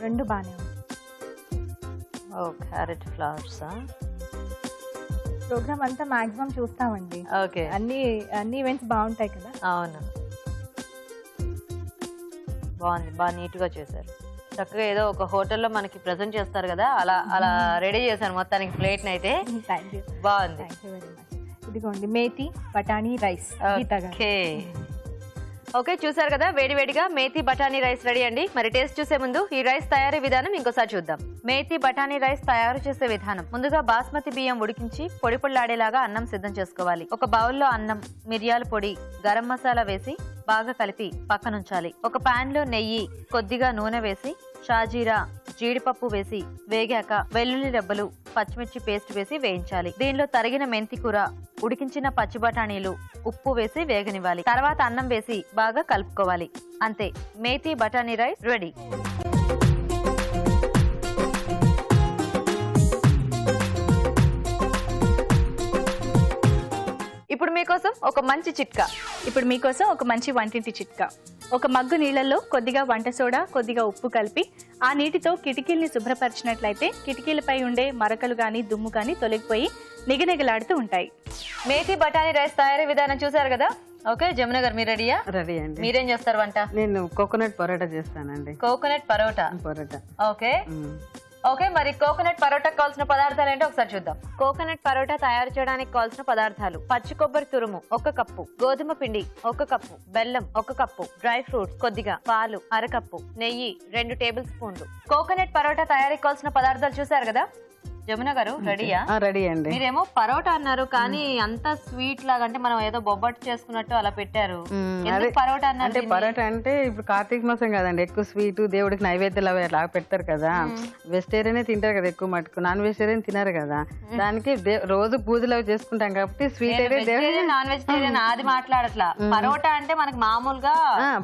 రెండు బానే ఉంది.
క్యారెట్ ఫ్లవర్స్
ప్రోగ్రామ్ అంతా మాక్సిమం చూస్తామండి.
ఓకే.
అన్ని ఈవెంట్స్ బాగుంటాయి కదా.
అవును. బాగుంది. బాగా నీట్ గా చేశారు. చక్కగా ఏదో ఒక హోటల్లో మనకి ప్రెజెంట్ చేస్తారు కదా అలా రెడీ చేశారు మొత్తానికి ప్లేట్ అయితే. బాగుంది.
ఇదిగోండి మేతి బఠానీ రైస్.
ఓకే చూసారు కదా వేడివేడిగా మేతి బఠానీ రైస్ రెడీ అండి. మరి టేస్ట్ చూసే ముందు ఈ రైస్ తయారీ విధానం ఇంకోసారి చూద్దాం. మేతి బఠానీ రైస్ తయారు చేసే విధానం. ముందుగా బాస్మతి బియ్యం ఉడికించి పొడి పొడిలాడేలాగా అన్నం సిద్ధం చేసుకోవాలి. ఒక బౌల్లో అన్నం, మిరియాల పొడి, గరం మసాలా వేసి బాగా కలిపి పక్కనుంచాలి. ఒక పాన్ లో నెయ్యి, కొద్దిగా నూనె వేసి షాజీరా, జీడిపప్పు వేసి వేగాక వెల్లుల్లి రెబ్బలు, పచ్చిమిర్చి పేస్ట్ వేసి వేయించాలి. దీనిలో తరిగిన మెంతి కూర, ఉడికించిన పచ్చి బఠానీలు, ఉప్పు వేసి వేగనివ్వాలి. తర్వాత అన్నం వేసి బాగా కలుపుకోవాలి. అంతే, మేతి బఠానీ రైస్ రెడీ. ఇప్పుడు మీకోసం ఒక మంచి
వంటింటి చిట్కా. ఒక మగ్గు నీళ్లలో కొద్దిగా వంట సోడా, కొద్దిగా ఉప్పు కలిపి ఆ నీటితో కిటికీల్ని శుభ్రపరిచినట్లయితే కిటికీలపై ఉండే మరకలు గాని దుమ్ము గాని తొలగిపోయి నిగనిగలాడుతూ ఉంటాయి.
మేతి బఠానీ రైస్ తయారీ విధానం చూసారు కదా. ఓకే జమున గారు మీరు రెడీయా?
రెడీ అండి.
మీరేం చేస్తారు వంట?
నేను కోకోనట్ పరోటా చేస్తానండి.
కోకోనట్ పరోటా. ఓకే ఓకే మరి కోకోనట్ పరోటాకు కావాల్సిన పదార్థాలు ఏంటో ఒకసారి చూద్దాం. కోకోనట్ పరోటా తయారు చేయడానికి కావాల్సిన పదార్థాలు: పచ్చి కొబ్బరి తురుము 1 కప్పు, గోధుమ పిండి 1 కప్పు, బెల్లం 1 కప్పు, డ్రై ఫ్రూట్స్ కొద్దిగా, పాలు 1/2 కప్పు, నెయ్యి 2 టేబుల్ స్పూన్లు. కోకోనట్ పరోటా తయారీకి కావాల్సిన పదార్థాలు చూసారు కదా. జమున గారు రెడీయా?
రెడీ అండి.
మీరేమో పరోటా అన్నారు కానీ అంత స్వీట్ లాగా అంటే మనం ఏదో బొబ్బట్టు చేసుకున్నట్టు అలా పెట్టారు. పరోటా అన్నారు
అంటే పరోటా అంటే ఇప్పుడు కార్తీక మాసం కదండి, ఎక్కువ స్వీట్ దేవుడికి నైవేద్యాలు అవి అలా పెడతారు కదా. వెజిటేరియనే తింటారు కదా ఎక్కువ మటుకు, నాన్ వెజిటేరియన్ తినారు కదా. దానికి రోజు పూజలు అవి చేసుకుంటాం కాబట్టి స్వీట్ అయితే
నాన్ వెజిటేరియన్ అది మాట్లాడట్లా. పరోటా అంటే మనకి మామూలుగా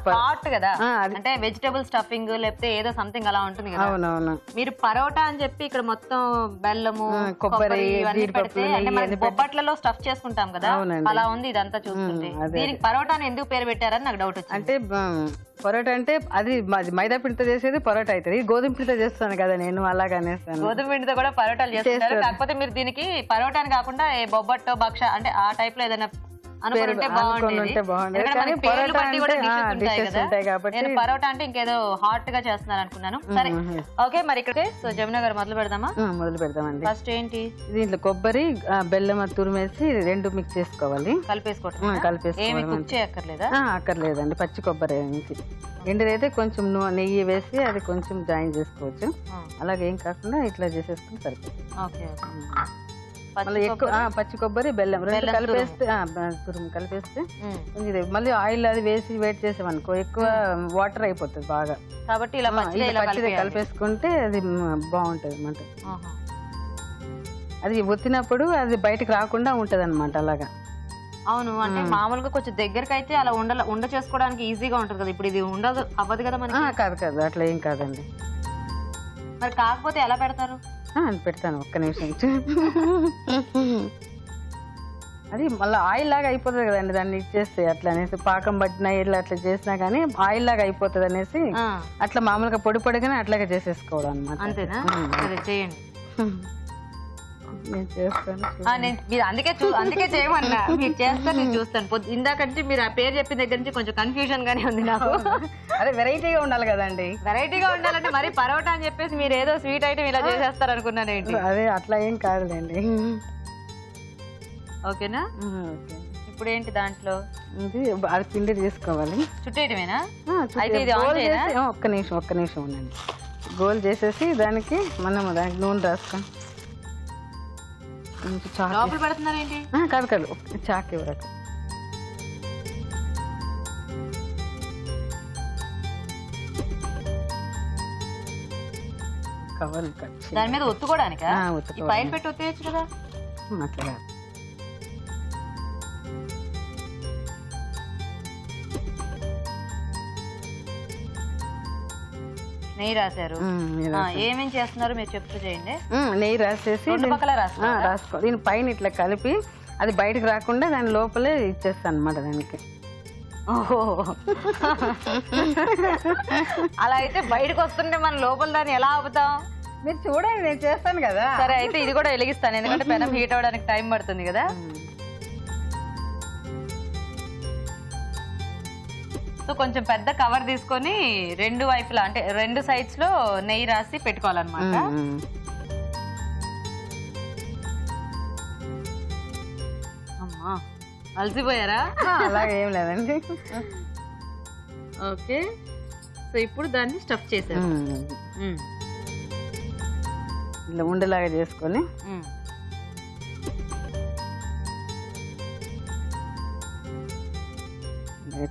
పాట్ కదా, అంటే వెజిటబుల్ స్టఫింగ్ లేకపోతే ఏదో సంథింగ్ అలా ఉంటుంది కదా.
అవునవును.
మీరు పరోటా అని చెప్పి ఇక్కడ మొత్తం బెల్లము, కొబ్బరి ఇవన్నీ పెడితే అంటే మనం బొబ్బట్లలో స్టఫ్ చేసుకుంటాం కదా అలా ఉంది ఇదంతా చూస్తుంటే. దీనికి పరోటాని ఎందుకు పేరు పెట్టారని నాకు డౌట్ వచ్చింది.
అంటే పరోటా అంటే అది మైదా పిండితో చేసేది పరోటా అవుతుంది, గోధుమ పిండితో చేస్తాను కదా నేను, అలాగనేస్తాను.
గోధుమ పిండితో కూడా పరోటాలు చేస్తారు, కాకపోతే మీరు దీనికి పరోటాని కాకుండా బొబ్బట్టో భక్ష అంటే ఆ టైప్ లో ఏదైనా అనుకుని ఉంటే బాగుండేది. ఎందుకంటే మనకి పేర్లు బట్టి కూడా dishes ఉంటాయి కదా. నేను పరోటా అంటే ఇంకేదో హాట్ గా చేస్తున్నారు అనుకున్నాను. సరే ఓకే, మరి ఇక్కడ సో జమున గారు మొదలు పెడదామా?
మొదలు పెడదామండి.
ఫస్ట్ ఏంటి?
దీంట్లో కొబ్బరి బెల్లం తురిమేసి 2 మిక్స్ చేసుకోవాలి.
కలిపేసుకోవటం. ఏమి కుక్ చేయక్కర్లేదా?
అక్కర్లేదండి, పచ్చి కొబ్బరి వేసి. ఎండిదైతే కొంచెం నెయ్యి వేసి అది కొంచెం జాయిన్ చేసుకోవచ్చు. అలాగే ఏం కాకుండా ఇట్లా చేసేసుకుని సరిపోతుంది.
ఓకే,
మళ్ళీ ఎక్కువ పచ్చి కొబ్బరి బెల్లం 2 కలిపేస్తే తురుము కలిపేస్తే కొంచెం మళ్ళీ ఆయిల్ అది వేసి వేట్ చేసామనుకో ఎక్కువ వాటర్ అయిపోతుంది బాగా.
కాబట్టి ఇలా
పచ్చిది కలిపేసుకుంటే అది బాగుంటది అన్నమాట. అది ఒత్తినప్పుడు అది బయటకు రాకుండా ఉంటది అనమాట. అలాగా
అవును, అంటే మామూలుగా కొంచెం దగ్గరకు అయితే అలా ఉండ చేసుకోవడానికి ఈజీగా ఉంటది కదా. ఇప్పుడు ఇది ఉండదు అవ్వదు కదా మనకి.
కాదు అట్లా ఏం కాదండి.
మరి కాకపోతే ఎలా పెడతారు?
పెడతాను, ఒక్క నిమిషం. అది మళ్ళీ ఆయిల్ లాగా అయిపోతుంది కదండి దాన్ని ఇచ్చేస్తే. అట్లా అనేసి పాకం పట్టిన ఇట్లా అట్లా చేసినా కానీ ఆయిల్ లాగా అయిపోతుంది అనేసి అట్లా మామూలుగా పొడి పొడిగానే అట్లాగే చేసేసుకోవడం అనమాట.
అంతేనా? సరే చేయండి.
నేను చేస్తాను.
మీరు అందుకే చేయమన్నా. మీరు చేస్తారు, నేను చూస్తాను. ఇందాక నుంచి మీరు ఆ పేరు చెప్పిన దగ్గర నుంచి కొంచెం కన్ఫ్యూజన్ గానే ఉంది నాకు.
అదే వెరైటీగా ఉండాలి కదండి.
వెరైటీగా ఉండాలంటే మరి పరోటా అని చెప్పేసి మీరు ఏదో స్వీట్ ఐటమ్ ఇలా చేసేస్తారు అనుకున్నాను ఏంటి.
అదే అట్లా ఏం కాదులేండి.
ఓకేనా? ఇప్పుడు ఏంటి దాంట్లో?
అది పిండి తీసుకోవాలి.
చుట్టేయటమేనా?
ఒక్క నిమిషం ఉండండి. గోల్ చేసేసి దానికి దానికి నూనె రాసుకొని
లోపల పెడుతున్నారేంటి?
కాదు చాకు ఇవ్వరకు. కవర్
దాని మీద ఒత్తుకోవడానికి పైన పెట్టి ఒత్తేయచ్చు కదా.
అట్లా
నెయ్యి రాశారు. ఏమేం చేస్తున్నారు మీరు చెప్తూ చేయండి.
నెయ్యి రాసేసి రాసుకో. దీని పైన ఇట్లా కలిపి అది బయటకు రాకుండా దాని లోపలే ఇచ్చేస్తాను అనమాట దానికి.
ఓహో, అలా అయితే బయటకు వస్తుంటే మన లోపల దాన్ని ఎలా ఆపుతాం?
మీరు చూడండి, నేను చేస్తాను కదా.
సరే అయితే ఇది కూడా వెలిగిస్తాను, ఎందుకంటే పెనం హీట్ అవ్వడానికి టైం పడుతుంది కదా. సో కొంచెం పెద్ద కవర్ తీసుకొని 2 వైపులా అంటే 2 సైడ్స్ లో నెయ్యి రాసి పెట్టుకోవాలన్నమాట. అమ్మా అలసిపోయారా?
అలాగే ఏం లేదండి.
ఓకే, సో ఇప్పుడు దాన్ని స్టఫ్ చేశారు.
ఇలా ఉండేలాగా చేసుకొని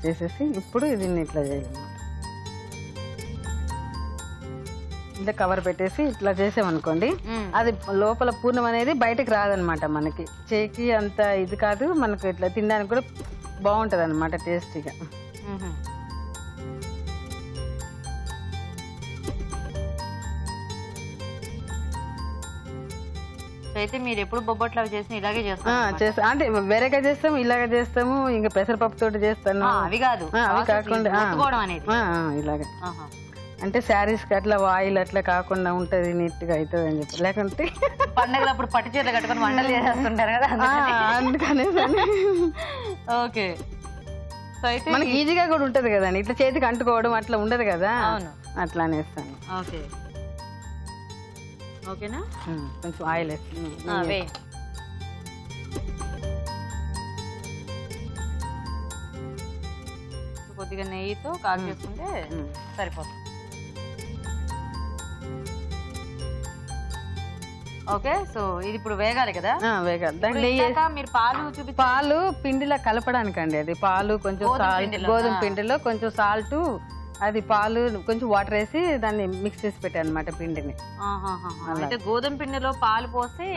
చేసేసి ఇప్పుడు దీన్ని ఇట్లా చేయాలన్నమాట. ఇలా కవర్ పెట్టేసి ఇట్లా చేసామనుకోండి, అది లోపల పూర్ణం అనేది బయటకు రాదనమాట. మనకి చేకి అంత ఇది కాదు, మనకు ఇట్లా తినడానికి కూడా బాగుంటది అనమాట టేస్టీగా.
అయితే మీరు ఎప్పుడు బొబ్బట్లు అవి చేసిన ఇలాగే
చేస్తా అంటే వేరేగా చేస్తాము, ఇలాగ చేస్తాము, ఇంకా పెసరపప్పు తోటి చేస్తాను.
అవి కాదు,
అవి కాకుండా ఇలాగే అంటే శారీస్ కి అట్లా ఆయిల్ అట్లా కాకుండా ఉంటది, నీట్ గా అవుతుంది అని చెప్పి. లేకుంటే
పండగలప్పుడు పట్టు చీరలు కట్టుకొని వంటలు చేసేస్తుంటారు కదా,
అందుకనే.
ఓకే, సో అయితే
మనకి ఈజీగా కూడా ఉంటది కదండి, ఇట్లా చేతికి అంటుకోవడం అట్లా ఉండదు కదా, అట్లా అనేస్తాను.
ఓకే, ఓకేనా?
కొంచెం ఆయిల్ వేస్తాను.
కొద్దిగా నెయ్యితో కాల్ చేసుకుంటే సరిపోతుంది. ఓకే, సో ఇది ఇప్పుడు వేగాలి కదా?
వేగాలి.
మీరు
పాలు పిండిలో కలపడానికండి. అది పాలు కొంచెం సాల్ట్, గోధుమ పిండిలో కొంచెం సాల్ట్, అది పాలు కొంచెం వాటర్ వేసి దాన్ని మిక్స్ చేసి పెట్టాను అనమాట పిండిని.
అంటే గోధుమ పిండిలో పాలు పోసి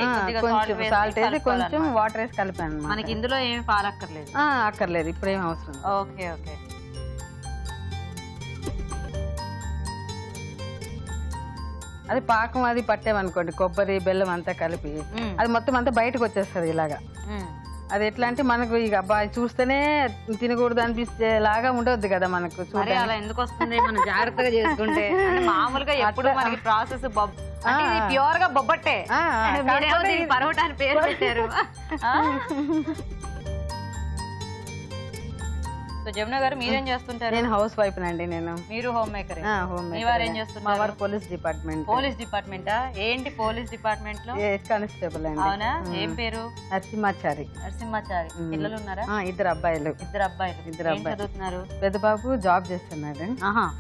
కొంచెం సాల్ట్ వేసి కొంచెం వాటర్ వేసి కలిపాను.
మనకి ఇందులో ఏమి పాలు అక్కర్లేదు?
అక్కర్లేదు, ఇప్పుడు ఏం అవసరం.
Okay, okay.
అది పాకం అది పట్టామనుకోండి, కొబ్బరి బెల్లం అంతా కలిపి అది మొత్తం అంతా బయటకు వచ్చేస్తుంది ఇలాగా. అది ఎట్లా అంటే మనకు ఇక అబ్బాయి చూస్తేనే తినకూడదు అనిపించేలాగా ఉండవద్దు కదా మనకు.
అలా ఎందుకు వస్తుంది, మనం జాగ్రత్తగా చేసుకుంటే. మామూలుగా ఎప్పుడు మనకి ప్రాసెస్ ప్యూర్ గా బొబ్బట్టే, పరోటా అని పేరు పెట్టారు.
సో జమున గారు మీరేం చేస్తుంటారు?
నేను హౌస్ వైఫ్ నండి. నేను
మీరు హోమ్ మేకర్.
హోమ్
మీ వారు ఏం
మా
చేస్తున్నారు?
వారు పోలీస్ డిపార్ట్మెంట్.
పోలీస్ డిపార్ట్మెంటా? ఏంటి పోలీస్ డిపార్ట్మెంట్ లో?
కానిస్టేబుల్ అండి.
అవునా? ఏం పేరు?
నరసింహాచారి.
నరసింహాచారి. పిల్లలు ఉన్నారా?
2 అబ్బాయిలు.
2 అబ్బాయిలు.
ఇద్దరు
ఏం
అబ్బాయిలు.
చదువుతున్నారు?
పెద్ద బాబు జాబ్ చేస్తున్నాడు,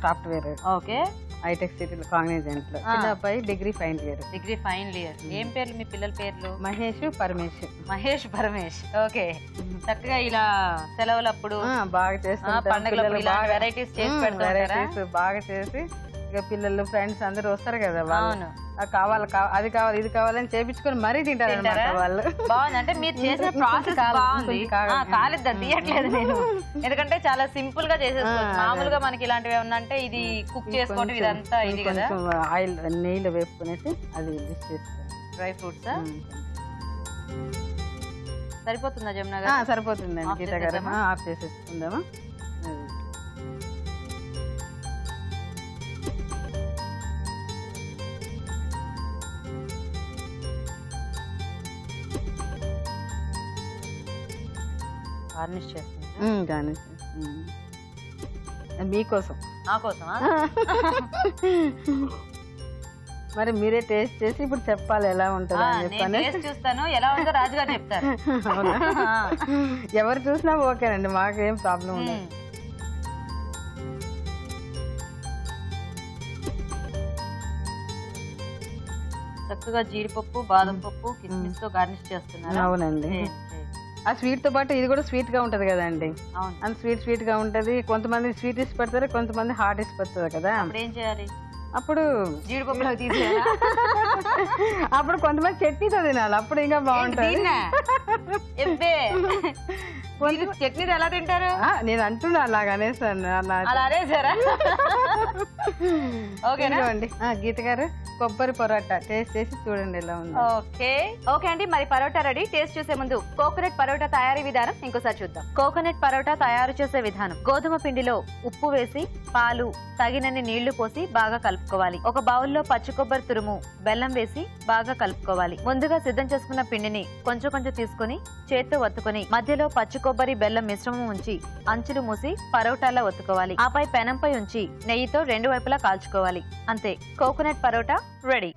సాఫ్ట్వేర్,
ఓకే.
హైటెక్ సిటీలో కాగ్నిజెంట్ లో. చిన్న అబ్బాయి degree final year.
Degree final year. ఏం పేర్లు మీ పిల్లల పేర్లు?
మహేష్, పరమేష్.
మహేష్, పరమేష్. ఓకే. చక్కగా ఇలా సెలవులప్పుడు
బాగా చేస్తుంటాం.
పండుగలప్పుడు ఇలాంటి వెరైటీస్ చేసి పెడతారా?
వెరైటీస్ బాగా చేసి ఇక పిల్లలు ఫ్రెండ్స్ అందరూ వస్తారు కదా వాళ్ళు.
అవును.
కావాలి అది కావాలి ఇది కావాలని చేపించుకొని మరీ తింటారు అన్నమాట వాళ్ళు.
బాగుంది. అంటే మీరు చేసిన ప్రాసెస్ బాగుంది. కాలేద్దాం తీయట్లేదు నేను, ఎందుకంటే చాలా సింపుల్ గా చేసేసుకోవచ్చు. మామూలుగా మనకి ఇలాంటివి ఏమన్నా అంటే ఇది కుక్ చేసుకోవడం ఇదంతా ఇది కదా.
ఆయిల్ నెయ్యిలో వేపుకునేసి అది డిష్ చేస్తాం.
డ్రై ఫ్రూట్స్ సరిపోతుందా జమున గారు?
సరిపోతుందండి గీత గారు. ఆఫ్ చేసేసుకుందామా?
గార్నిష్ చేస్తున్నా
మీకోసం.
నా కోసమా?
మరి మీరే టేస్ట్ చేసి ఇప్పుడు చెప్పాలి ఎలా ఉంటుందో అని
నేను
చెప్పాను.
టేస్ట్ చూస్తాను, ఎలా ఉందో రాజుగారు చెప్తారు.
అవునా? ఎవరు చూసినా ఓకేనండి, మాకేం ప్రాబ్లం ఉండదు.
చక్కగా జీడిపప్పు, బాదం పప్పు, కిస్మిస్ తో గార్నిష్ చేస్తున్నారు.
అవునండి. ఆ స్వీట్ తో పాటు ఇది కూడా స్వీట్ గా ఉంటది కదండి.
అవును.
అంత స్వీట్ గా ఉంటది. కొంతమంది స్వీట్ ఇష్టపడతారు, కొంతమంది హాట్ ఇష్టపడుతుంది కదా.
అప్పుడు ఏం చేయాలి?
అప్పుడు
జీడిపప్పులో తీసేయాలా?
అప్పుడు కొంతమంది చట్నీతో తినాలి, అప్పుడు ఇంకా బాగుంటుంది.
చట్నీ ఎలా తింటారు?
నేను అంటున్నా అలాగనేసాను.
అలా అనేసారా? ఓకేనా
అండి. గీత గారు కొబ్బరి పరోటా టేస్ట్ చేసి చూడండి ఎలా ఉంది.
ఓకే అండి, మరి పరోటా రెడీ. టేస్ట్ చేసే ముందు కోకోనట్ పరోటా తయారీ విధానం ఇంకోసారి చూద్దాం. కోకోనట్ పరోటా తయారు చేసే విధానం: గోధుమ పిండిలో ఉప్పు వేసి, పాలు, తగినన్ని నీళ్లు పోసి బాగా కలుపుకోవాలి. ఒక బౌల్లో పచ్చి కొబ్బరి తురుము, బెల్లం వేసి బాగా కలుపుకోవాలి. ముందుగా సిద్ధం చేసుకున్న పిండిని కొంచెం కొంచెం తీసుకుని చేత్తో ఒత్తుకొని మధ్యలో పచ్చి కొబ్బరి బెల్లం మిశ్రమం ఉంచి అంచులు మూసి పరోటాలా ఒత్తుకోవాలి. ఆపై పెనంపై ఉంచి నెయ్యితో 2 వైపులా కాల్చుకోవాలి. అంతే, కోకోనట్ పరోటా రెడీ.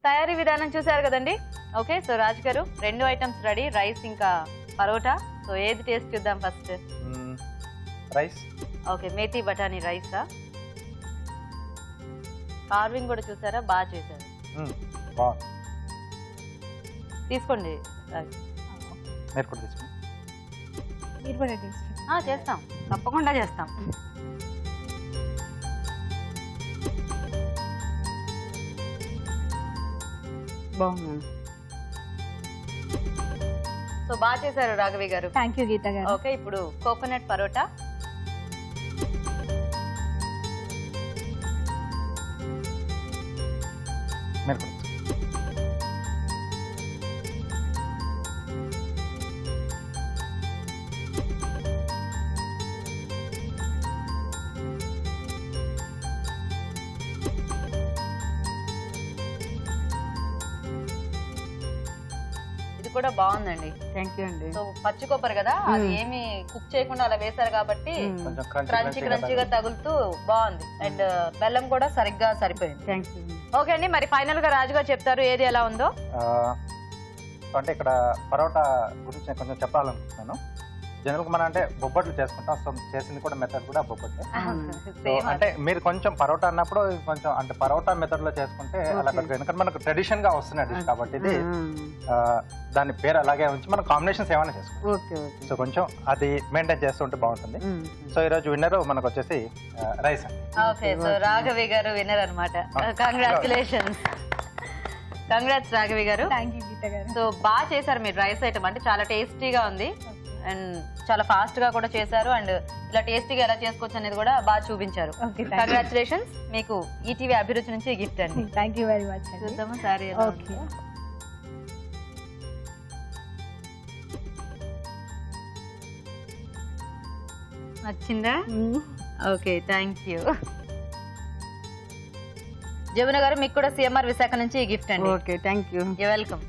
తయారీ విధానం చూసారు కదండి. ఓకే, సో రాజు గారు 2 ఐటమ్స్ రెడీ, రైస్ ఇంకా పరోటా. సో ఏది టేస్ట్ చూద్దాం ఫస్ట్?
రైస్.
ఓకే, మేతి బఠానీ రైసా? కార్వింగ్ కూడా చూసారా, బాగా చేశారు.
బాగుంది.
తీసుకోండి రాజు.
మీరు కూడా తీసుకోండి.
మీరు కూడా టేస్ట్
చేస్తాం, తప్పకుండా చేస్తాం.
బాగుంది.
సో బాగా చేశారు రాఘవి గారు.
థ్యాంక్ యూ గీత గారు.
ఓకే, ఇప్పుడు కోకోనట్ పరోటా.
మీరు కూడా
ఇది కూడా బాగుందండి.
థ్యాంక్ యూ అండి.
సో పచ్చి కొబ్బరి కదా, అది ఏమి కుక్ చేయకుండా అలా వేశారు కాబట్టి
కొంచెం
క్రంచీ క్రంచీగా తగులుతూ బాగుంది. అండ్ బెల్లం కూడా సరిగ్గా సరిపోయింది.
Thank you.
ఓకే అండి, మరి ఫైనల్ గా రాజుగా చెప్తారు ఏది ఎలా ఉందో.
అంటే ఇక్కడ పరోటా గురించి నేను కొంచెం చెప్పాలనుకుంటున్నాను. జనరల్గా మనం అంటే బొబ్బట్లు చేసుకుంటాం. సో చేసింది కూడా మెథడ్ కూడా బొబ్బట్టే. సో అంటే మీరు కొంచెం పరోటా అన్నప్పుడు కొంచెం అంటే పరోటా మెథడ్ లో చేసుకుంటే అలా పెట్టుకో. ఎందుకంటే మనకు ట్రెడిషన్ గా వస్తున్న డిష్ కాబట్టి ఇది దాని పేరు అలాగే ఉంచి మనం కాంబినేషన్స్ ఏమైనా చేసుకోవాలి.
Okay okay.
సో కొంచెం అది మెయింటైన్ చేస్తుంటే బాగుంటుంది. సో ఈ రోజు విన్నర్ మనకు వచ్చేసి రైస్ అండి.
ఓకే, సో రాఘవి గారు విన్నర్ అనమాట. కంగ్రాచులేషన్స్. కంగ్రాట్స్ రాఘవి గారు.
థ్యాంక్ యూ గీత గారు.
సో బాగా చేశారు మీరు రైస్ ఐటమ్. అంటే చాలా టేస్టీగా ఉంది అండ్ చాలా ఫాస్ట్ గా కూడా చేశారు. అండ్ ఇలా టేస్టీగా ఎలా చేసుకోవచ్చు అనేది కూడా బాగా చూపించారు. కంగ్రాచులేషన్స్. మీకు ఈటీవీ అభిరుచి నుంచి గిఫ్ట్ అండి.
Thank you very much.
చూద్దాము సారీ.
ఓకే,
నచ్చిందా? Okay, thank you.
జమున గారు మీకు కూడా సిఎంఆర్ విశాఖ నుంచి ఈ గిఫ్ట్ అండి.
Okay, thank you.
Welcome.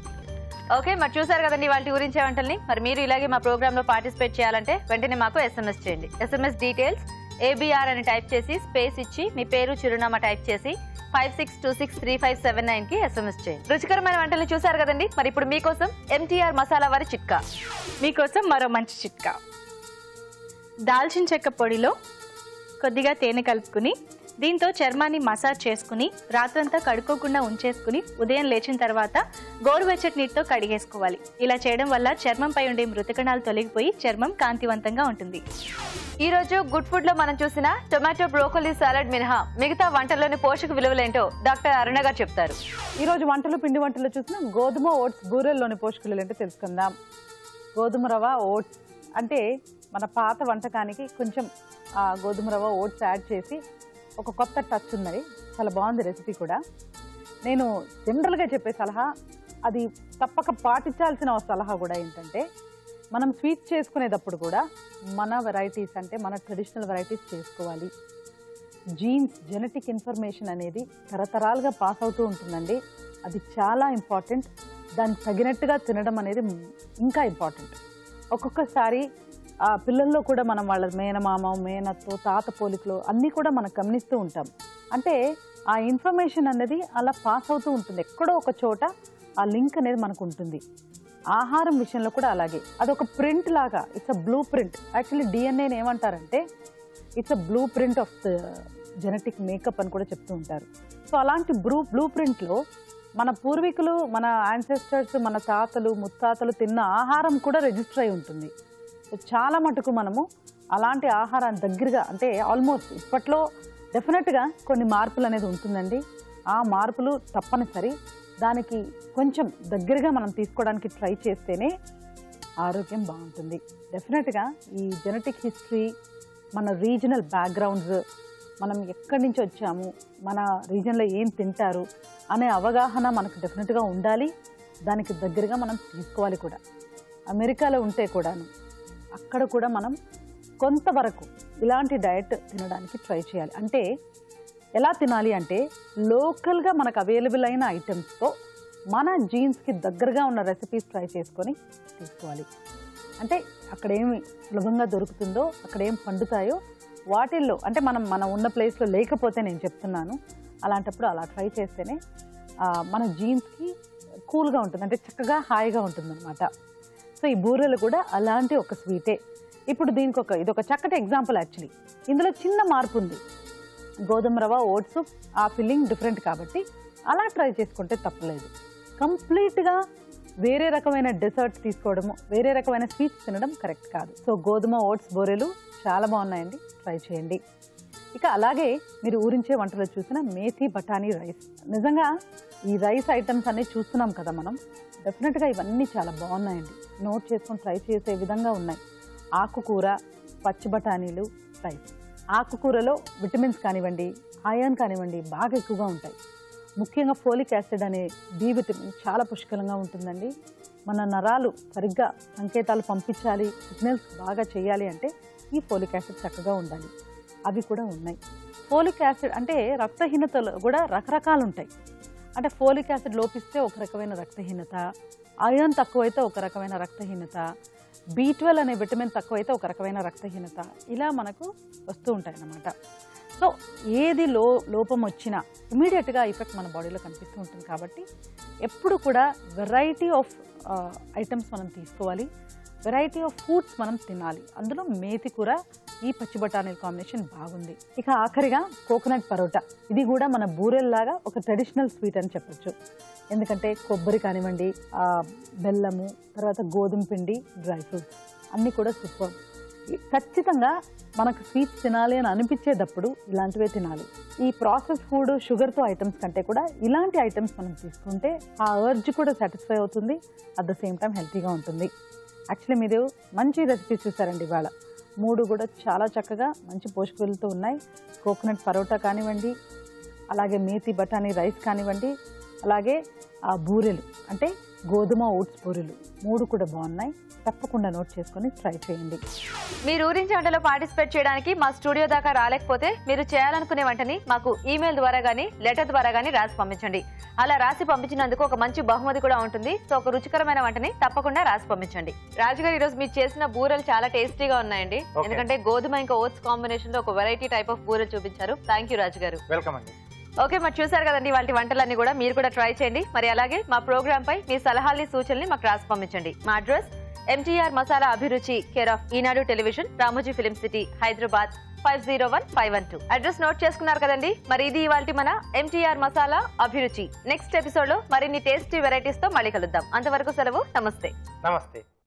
Okay, మరి చూసారు కదండి వాటి గురించే వంటల్ని. మరి మీరు ఇలాగే మా ప్రోగ్రామ్ లో పార్టిసిపేట్ చేయాలంటే వెంటనే మాకు SMS చేయండి. SMS డీటెయిల్స్ ABR అని టైప్ చేసి స్పేస్ ఇచ్చి మీ పేరు చిరునామా టైప్ చేసి 56263579 కి SMS చేయండి. రుచికరమైన వంటల్ని చూసారు కదండి. మరి ఇప్పుడు మీకోసం MTR మసాలా వారి చిట్కా.
మీకోసం మరో మంచి చిట్కా. దాల్చిన చెక్క పొడిలో కొద్దిగా తేనె కలుపుకుని దీంతో చర్మాన్ని మసాజ్ చేసుకుని రాత్రంతా కడుక్కోకుండా ఉంచేసుకుని ఉదయం లేచిన తర్వాత గోరువెచ్చటి నీటితో కడిగేసుకోవాలి. ఇలా చేయడం వల్ల చర్మంపై ఉండే మృతకణాలు తొలగిపోయి చర్మం కాంతివంతంగా ఉంటుంది.
ఈ రోజు గుడ్ ఫుడ్ లో మనం చూసిన టొమాటో బ్రోకోలీ సాలడ్ మినహా మిగతా వంటల్లోని పోషక విలువలేంటో డాక్టర్ అరుణ గారు చెప్తారు.
ఈ రోజు వంటలు పిండి వంటలు చూసిన గోధుమ ఓట్స్ బూరెల్లోని పోషకాలు ఏంటో తెలుసుకుందాం. గోధుమ రవ్వ ఓట్స్ అంటే మన పాత వంటకానికి కొంచెం గోధుమ రవ్వ ఓట్స్ యాడ్ చేసి ఒక కొత్త టచ్ ఉన్నది. చాలా బాగుంది రెసిపీ కూడా. నేను జనరల్గా చెప్పే సలహా, అది తప్పక పాటించాల్సిన సలహా కూడా ఏంటంటే, మనం స్వీట్స్ చేసుకునేటప్పుడు కూడా మన వెరైటీస్ అంటే మన ట్రెడిషనల్ వెరైటీస్ చేసుకోవాలి. జీన్స్ జెనెటిక్ ఇన్ఫర్మేషన్ అనేది తరతరాలుగా పాస్ అవుతూ ఉంటుందండి. అది చాలా ఇంపార్టెంట్. దానికి తగినట్టుగా తినడం అనేది ఇంకా ఇంపార్టెంట్. ఒక్కొక్కసారి పిల్లల్లో కూడా మనం వాళ్ళ మేనమామ మేనత్తో తాత పోలికలు అన్నీ కూడా మనం గమనిస్తూ ఉంటాం. అంటే ఆ ఇన్ఫర్మేషన్ అనేది అలా పాస్ అవుతూ ఉంటుంది. ఎక్కడో ఒక చోట ఆ లింక్ అనేది మనకు ఉంటుంది. ఆహారం విషయంలో కూడా అలాగే. అదొక ప్రింట్ లాగా, it's a blueprint. Actually డిఎన్ఏని ఏమంటారంటే it's a blueprint of the genetic makeup అని కూడా చెప్తూ ఉంటారు. సో అలాంటి బ్లూ ప్రింట్లో మన పూర్వీకులు, మన యాన్సెస్టర్స్, మన తాతలు ముత్తాతలు తిన్న ఆహారం కూడా రిజిస్టర్ అయి ఉంటుంది. చాలా మటుకు మనము అలాంటి ఆహారాన్ని దగ్గరగా, అంటే ఆల్మోస్ట్ ఇప్పట్లో డెఫినెట్గా కొన్ని మార్పులు అనేది ఉంటుందండి. ఆ మార్పులు తప్పనిసరి. దానికి కొంచెం దగ్గరగా మనం తీసుకోవడానికి ట్రై చేస్తేనే ఆరోగ్యం బాగుంటుంది. డెఫినెట్గా ఈ జెనెటిక్ హిస్టరీ, మన రీజనల్ బ్యాక్గ్రౌండ్స్, మనం ఎక్కడి నుంచి వచ్చాము, మన రీజన్లో ఏం తింటారు అనే అవగాహన మనకు డెఫినెట్గా ఉండాలి. దానికి దగ్గరగా మనం తీసుకోవాలి కూడా. అమెరికాలో ఉంటే కూడాను అక్కడ కూడా మనం కొంతవరకు ఇలాంటి డయట్ తినడానికి ట్రై చేయాలి. అంటే ఎలా తినాలి అంటే లోకల్గా మనకు అవైలబుల్ అయిన ఐటమ్స్తో మన జీన్స్కి దగ్గరగా ఉన్న రెసిపీస్ ట్రై చేసుకొని తీసుకోవాలి. అంటే అక్కడేమి సులభంగా దొరుకుతుందో, అక్కడేం పండుతాయో వాటిల్లో, అంటే మనం ఉన్న ప్లేస్లో లేకపోతే నేను చెప్తున్నాను, అలాంటప్పుడు అలా ట్రై చేస్తేనే మన జీన్స్కి కూల్గా ఉంటుంది, అంటే చక్కగా హాయిగా ఉంటుందన్నమాట. సో ఈ బూరెలు కూడా అలాంటి ఒక స్వీటే. ఇప్పుడు దీనికి ఇదొక చక్కటి ఎగ్జాంపుల్. యాక్చువల్లీ ఇందులో చిన్న మార్పు ఉంది. గోధుమ రవ్వ ఓట్స్ ఆ ఫిల్లింగ్ డిఫరెంట్ కాబట్టి అలా ట్రై చేసుకుంటే తప్పలేదు. కంప్లీట్గా వేరే రకమైన డెసర్ట్ తీసుకోవడము, వేరే రకమైన స్వీట్స్ తినడం కరెక్ట్ కాదు. సో గోధుమ ఓట్స్ బూరెలు చాలా బాగున్నాయండి, ట్రై చేయండి. ఇక అలాగే మీరు ఊరించే వంటలు చూసిన మేథీ బఠానీ రైస్. నిజంగా ఈ రైస్ ఐటమ్స్ అన్నీ చూస్తున్నాం కదా మనం, డెఫినెట్గా ఇవన్నీ చాలా బాగున్నాయండి. నోట్ చేసుకొని ట్రై చేసే విధంగా ఉన్నాయి. ఆకుకూర, పచ్చి బఠానీలు, రైస్. ఆకుకూరలో విటమిన్స్ కానివ్వండి, ఐరన్ కానివ్వండి బాగా ఎక్కువగా ఉంటాయి. ముఖ్యంగా ఫోలిక్ యాసిడ్ అనే బి విటమిన్ చాలా పుష్కలంగా ఉంటుందండి. మన నరాలు సరిగ్గా సంకేతాలు పంపించాలి, సిగ్నల్స్ బాగా చేయాలి అంటే ఈ ఫోలిక్ యాసిడ్ చక్కగా ఉండాలి. అవి కూడా ఉన్నాయి. ఫోలిక్ యాసిడ్ అంటే రక్తహీనతలు కూడా రకరకాలు ఉంటాయి. అంటే ఫోలిక్ యాసిడ్ లోపిస్తే ఒక రకమైన రక్తహీనత, ఐరన్ తక్కువైతే ఒక రకమైన రక్తహీనత, B12 అనే విటమిన్ తక్కువైతే ఒక రకమైన రక్తహీనత, ఇలా మనకు వస్తూ ఉంటాయి అన్నమాట. సో ఏది లోపం వచ్చినా ఇమీడియట్గా ఎఫెక్ట్ మన బాడీలో కనిపిస్తూ ఉంటుంది. కాబట్టి ఎప్పుడు కూడా వెరైటీ ఆఫ్ ఐటమ్స్ మనం తీసుకోవాలి, వెరైటీ ఆఫ్ ఫుడ్స్ మనం తినాలి. అందులో మేతి కూర, ఈ పచ్చి బఠానీల కాంబినేషన్ బాగుంది. ఇక ఆఖరిగా కోకోనట్ పరోటా. ఇది కూడా మన బూరెల్లాగా ఒక ట్రెడిషనల్ స్వీట్ అని చెప్పొచ్చు. ఎందుకంటే కొబ్బరి కానివ్వండి, బెల్లము, తర్వాత గోధుమ పిండి, డ్రై ఫ్రూట్స్ అన్నీ కూడా సూపర్. ఖచ్చితంగా మనకు స్వీట్స్ తినాలి అని అనిపించేటప్పుడు ఇలాంటివే తినాలి. ఈ ప్రాసెస్ ఫుడ్, షుగర్తో ఐటమ్స్ కంటే కూడా ఇలాంటి ఐటమ్స్ మనం తీసుకుంటే ఆ అర్జ్ కూడా సాటిస్ఫై అవుతుంది, అట్ ద సేమ్ టైం హెల్తీగా ఉంటుంది. యాక్చువల్లీ మీరు మంచి రెసిపీస్ చూసారండి ఇవాళ. 3 కూడా చాలా చక్కగా మంచి పోషక విలువలతో ఉన్నాయి. కోకోనట్ పరోటా కానివ్వండి, అలాగే మేతి బఠానీ రైస్ కానివ్వండి, అలాగే ఆ బూరెలు అంటే గోధుమ ఓట్స్ బూరెలు 3 కూడా బాగున్నాయి. తప్పకుండా నోట్ చేసుకొని ట్రై చేయండి.
మీరు ఊరించి వంటలో పార్టిసిపేట్ చేయడానికి మా స్టూడియో దాకా రాలేకపోతే మీరు చేయాలనుకునే వంటని మాకు ఈమెయిల్ ద్వారా గానీ లెటర్ ద్వారా గానీ రాసి పంపించండి. అలా రాసి పంపించినందుకు ఒక మంచి బహుమతి కూడా ఉంటుంది. సో ఒక రుచికరమైన వంటని తప్పకుండా రాసి పంపించండి. రాజుగారు ఈరోజు మీరు చేసిన బూరెలు చాలా టేస్టీగా ఉన్నాయండి. ఎందుకంటే గోధుమ ఇంకా ఓట్స్ కాంబినేషన్ లో ఒక వెరైటీ టైప్ ఆఫ్ బూరెలు చూపించారు. థ్యాంక్ యూ రాజుగారు.
వెల్కమ్ అండి.
ఓకే, మరి చూసారు కదండి వాటి వంటలన్నీ కూడా మీరు కూడా ట్రై చేయండి. మరి అలాగే మా ప్రోగ్రామ్ పై మీ సలహాలని సూచనల్ని మాకు రాసి పంపించండి. మా అడ్రస్ MTR మసాలా అభిరుచి, care of Eenadu television, Ramoji film city, Hyderabad 501512. Address note చేసుకున్నారు కదండి. మరి ఇది ఇవాల్టి మన MTR మసాలా అభిరుచి. నెక్స్ట్ ఎపిసోడ్ లో మరిన్ని టేస్టీ వెరైటీస్ తో మళ్ళీ కలుద్దాం. అంతవరకు సెలవు. నమస్తే.
నమస్తే.